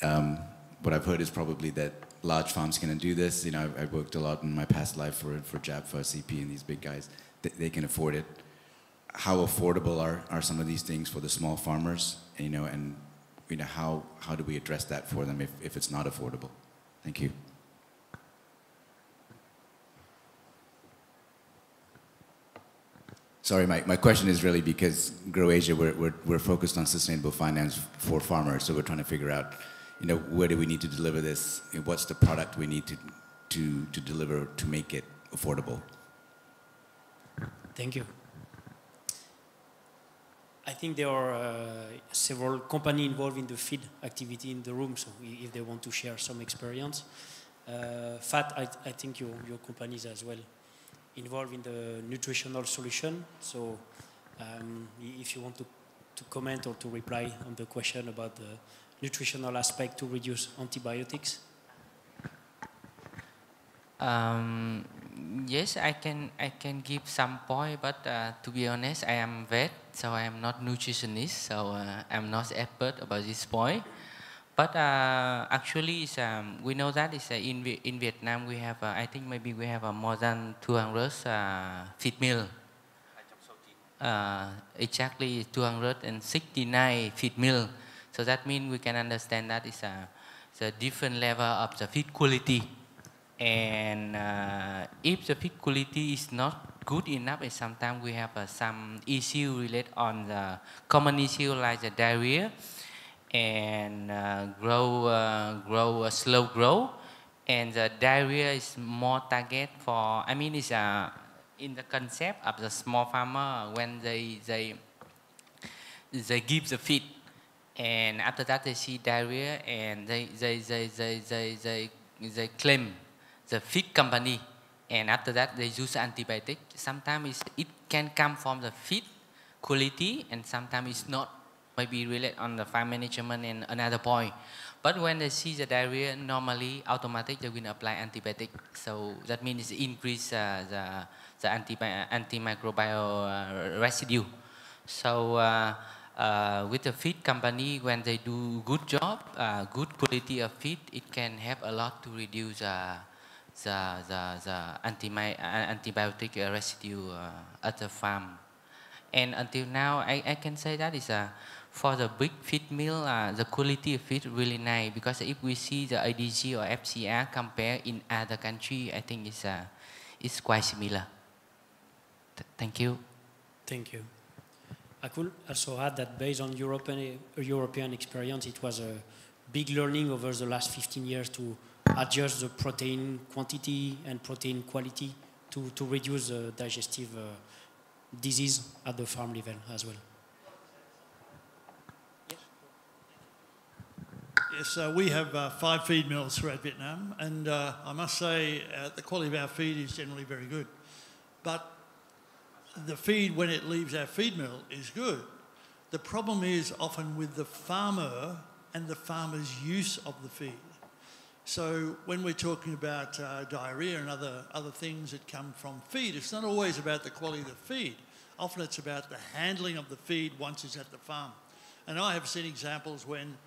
What I've heard is probably that large farms can do this. I've worked a lot in my past life for JAP, for CP, and these big guys. They can afford it. How affordable are some of these things for the small farmers? And how do we address that for them if it's not affordable? Thank you. Sorry, my question is really because Grow Asia, we're focused on sustainable finance for farmers, so we're trying to figure out, where do we need to deliver this? What's the product we need to deliver to make it affordable? Thank you. I think there are several companies involved in the feed activity in the room, so if they want to share some experience. Fat, I think your company is as well involved in the nutritional solution. So if you want to comment or to reply on the question about the nutritional aspect to reduce antibiotics. Yes, I can give some point, but to be honest, I am vet, so I am not nutritionist, so I'm not expert about this point. But actually, we know that in Vietnam we have, I think maybe we have more than 200 feed mill. Exactly 269 feed mill. So that means we can understand that it's a different level of the feed quality. And if the feed quality is not good enough, sometimes we have some issue related on the common issue like the diarrhea and slow grow. And the diarrhea is more target for, it's in the concept of the small farmer when they give the feed. And after that they see diarrhea and they claim the feed company, and after that they use antibiotic. Sometimes it can come from the feed quality, and sometimes it's not, maybe related on the farm management and another point. But when they see the diarrhea, normally automatically they will apply antibiotic. So that means it increase the antimicrobial residue. So with the feed company, when they do good job, good quality of feed, it can help a lot to reduce the antibiotic residue at the farm. And until now, I can say that is for the big feed mill, the quality of feed really nice, because if we see the IDG or FCR compare in other country, I think it's quite similar. Thank you. Thank you. I could also add that based on European experience, it was a big learning over the last 15 years to adjust the protein quantity and protein quality to reduce the digestive disease at the farm level as well. Yes, we have 5 feed mills throughout Vietnam, and I must say the quality of our feed is generally very good. But the feed when it leaves our feed mill is good. The problem is often with the farmer and the farmer's use of the feed. So when we're talking about diarrhea and other things that come from feed, it's not always about the quality of the feed. Often it's about the handling of the feed once it's at the farm. And I have seen examples when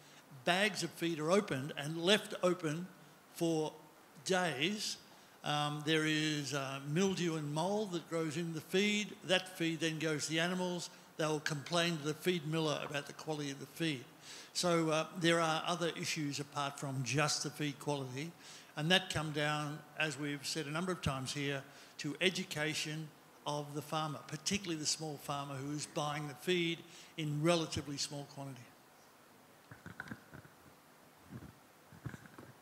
bags of feed are opened and left open for days. There is mildew and mold that grows in the feed. That feed then goes to the animals. They'll complain to the feed miller about the quality of the feed. So there are other issues apart from just the feed quality, and that come down, as we've said a number of times here, to education of the farmer, particularly the small farmer who is buying the feed in relatively small quantity.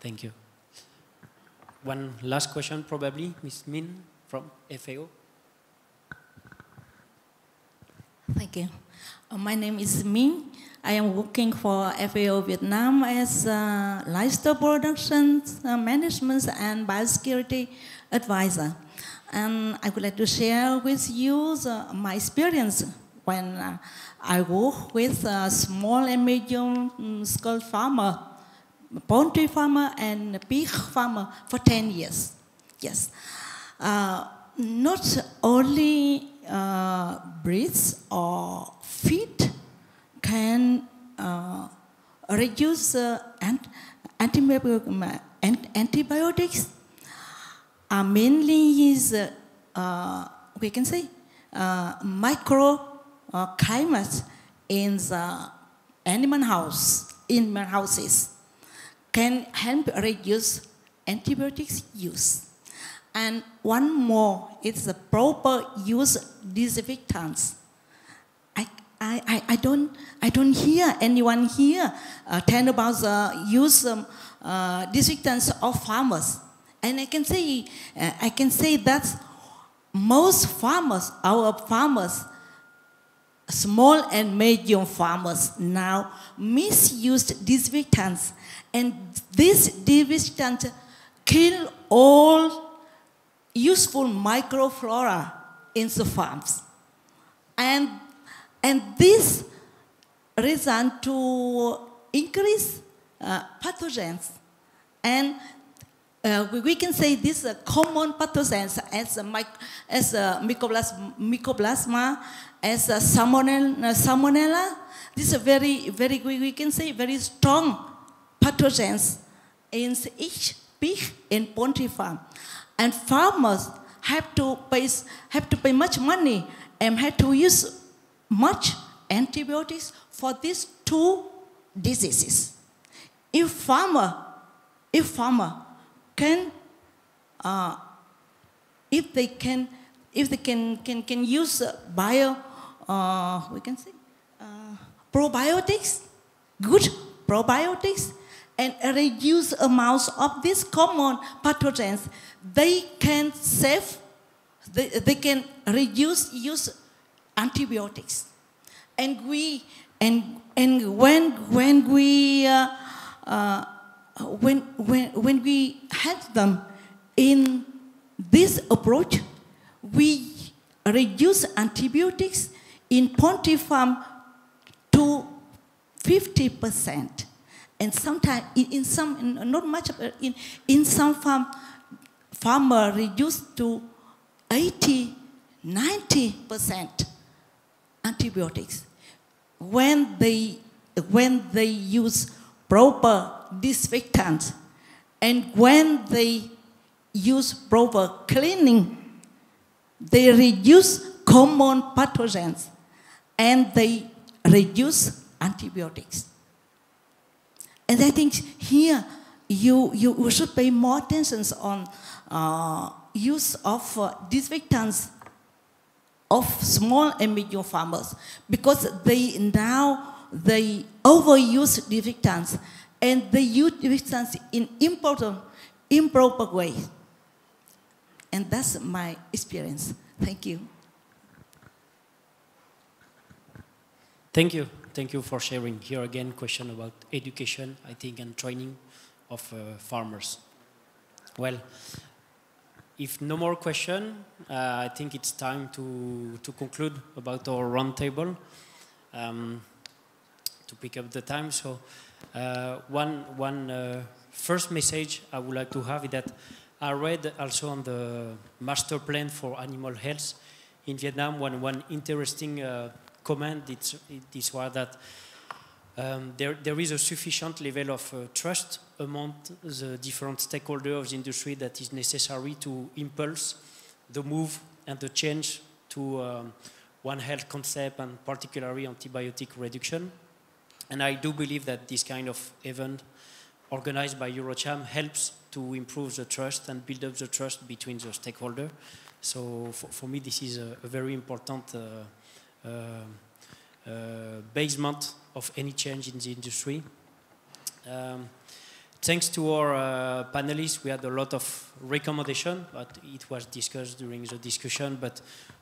Thank you. One last question, probably, Ms. Min from FAO. Thank you. My name is Min. I am working for FAO Vietnam as livestock production management and biosecurity advisor. And I would like to share with you my experience when I work with small and medium scale farmer, poultry farmer and pig farmer for 10 years. Yes. Not only breeds or feed can reduce antibiotics. Mainly is, we can say, microclimate in the animal houses can help reduce antibiotics use. And one more is the proper use disinfectants. I don't hear anyone here tell about the use disinfectants of farmers. And I can say that most farmers, our farmers, small and medium farmers now misuse disinfectants, and these disinfectants kill all useful microflora in the farms, and this result to increase pathogens, and we can say these common pathogens as mycoplasma, as salmonella. These are very, we can say very strong pathogens in each pig and poultry farm, and farmers have to pay much money and have to use much antibiotics for these two diseases. If farmer can, if they can use we can say probiotics, good probiotics, and reduce amounts of these common pathogens, they can save, they can reduce use antibiotics. And when we help them in this approach, we reduce antibiotics in poultry farm to 50%, and sometimes in some, not much, in some farmer reduced to 80–90% antibiotics when they use proper disinfectants, and when they use proper cleaning, they reduce common pathogens and they reduce antibiotics. And I think here you should pay more attention on use of disinfectants of small and medium farmers, because they overuse disinfectants, and they use disinfectants in improper ways. And that's my experience. Thank you. Thank you. Thank you for sharing. Here again, question about education, I think, and training of farmers. Well, if no more question, I think it's time to conclude about our roundtable. To pick up the time, so one first message I would like to have is that I read also on the master plan for animal health in Vietnam one interesting comment. This was that there is a sufficient level of trust among the different stakeholders of the industry that is necessary to impulse the move and the change to One Health concept, and particularly antibiotic reduction. And I do believe that this kind of event organized by Eurocham helps to improve the trust and build up the trust between the stakeholders. So for me, this is a very important basement of any change in the industry. Thanks to our panelists, we had a lot of recommendations, but it was discussed during the discussion. But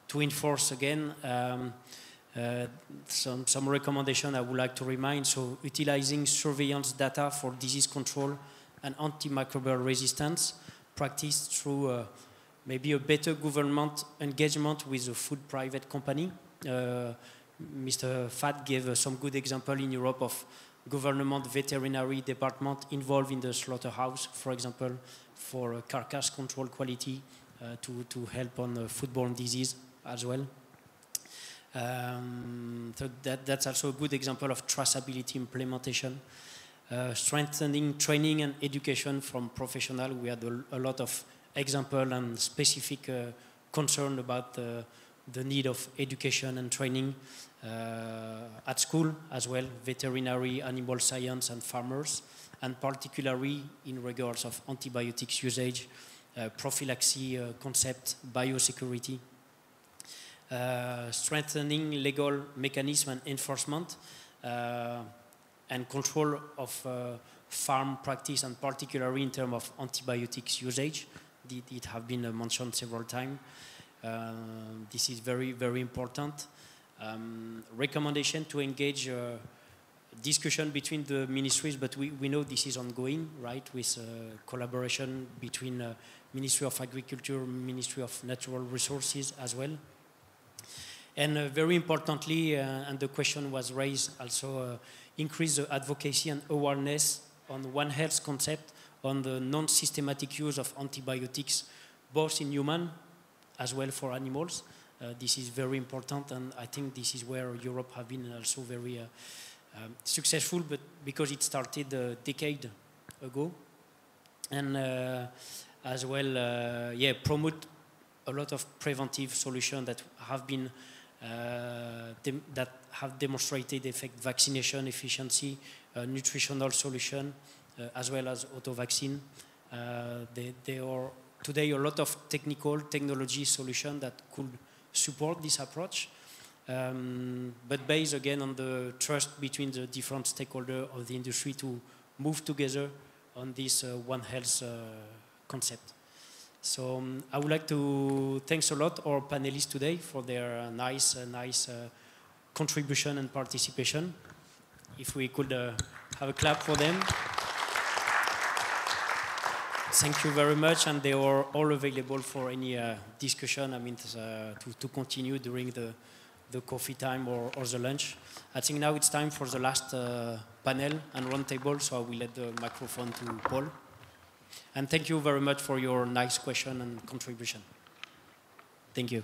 to enforce again, some recommendation I would like to remind. So utilizing surveillance data for disease control and antimicrobial resistance practiced through maybe a better government engagement with a food private company. Mr. Phát gave some good example in Europe of government veterinary department involved in the slaughterhouse, for example, for carcass control quality to help on foodborne disease as well. So that's also a good example of traceability implementation. Strengthening training and education from professionals. We had a lot of example and specific concern about the need of education and training at school as well, veterinary, animal science and farmers, and particularly in regards of antibiotics usage, prophylaxis concept, biosecurity. Strengthening legal mechanism and enforcement and control of farm practice, and particularly in terms of antibiotics usage. It have been mentioned several times. This is very, very important. Recommendation to engage discussion between the ministries, but we know this is ongoing, right, with collaboration between Ministry of Agriculture, Ministry of Natural Resources as well. And very importantly, and the question was raised also, increase the advocacy and awareness on One Health concept on the non-systematic use of antibiotics, both in human as well for animals. This is very important, and I think this is where Europe have been also very successful, but because it started a decade ago. And as well, promote a lot of preventive solutions that have been that have demonstrated effect: vaccination efficiency, nutritional solution, as well as auto-vaccine. There are today a lot of technology solutions that could support this approach, but based again on the trust between the different stakeholders of the industry to move together on this One Health concept. So I would like to thank a lot our panelists today for their nice contribution and participation. If we could have a clap for them. Thank you very much, and they are all available for any discussion. I mean, to continue during the coffee time or the lunch. I think now it's time for the last panel and roundtable, so I will let the microphone to Paul. And thank you very much for your nice question and contribution. Thank you.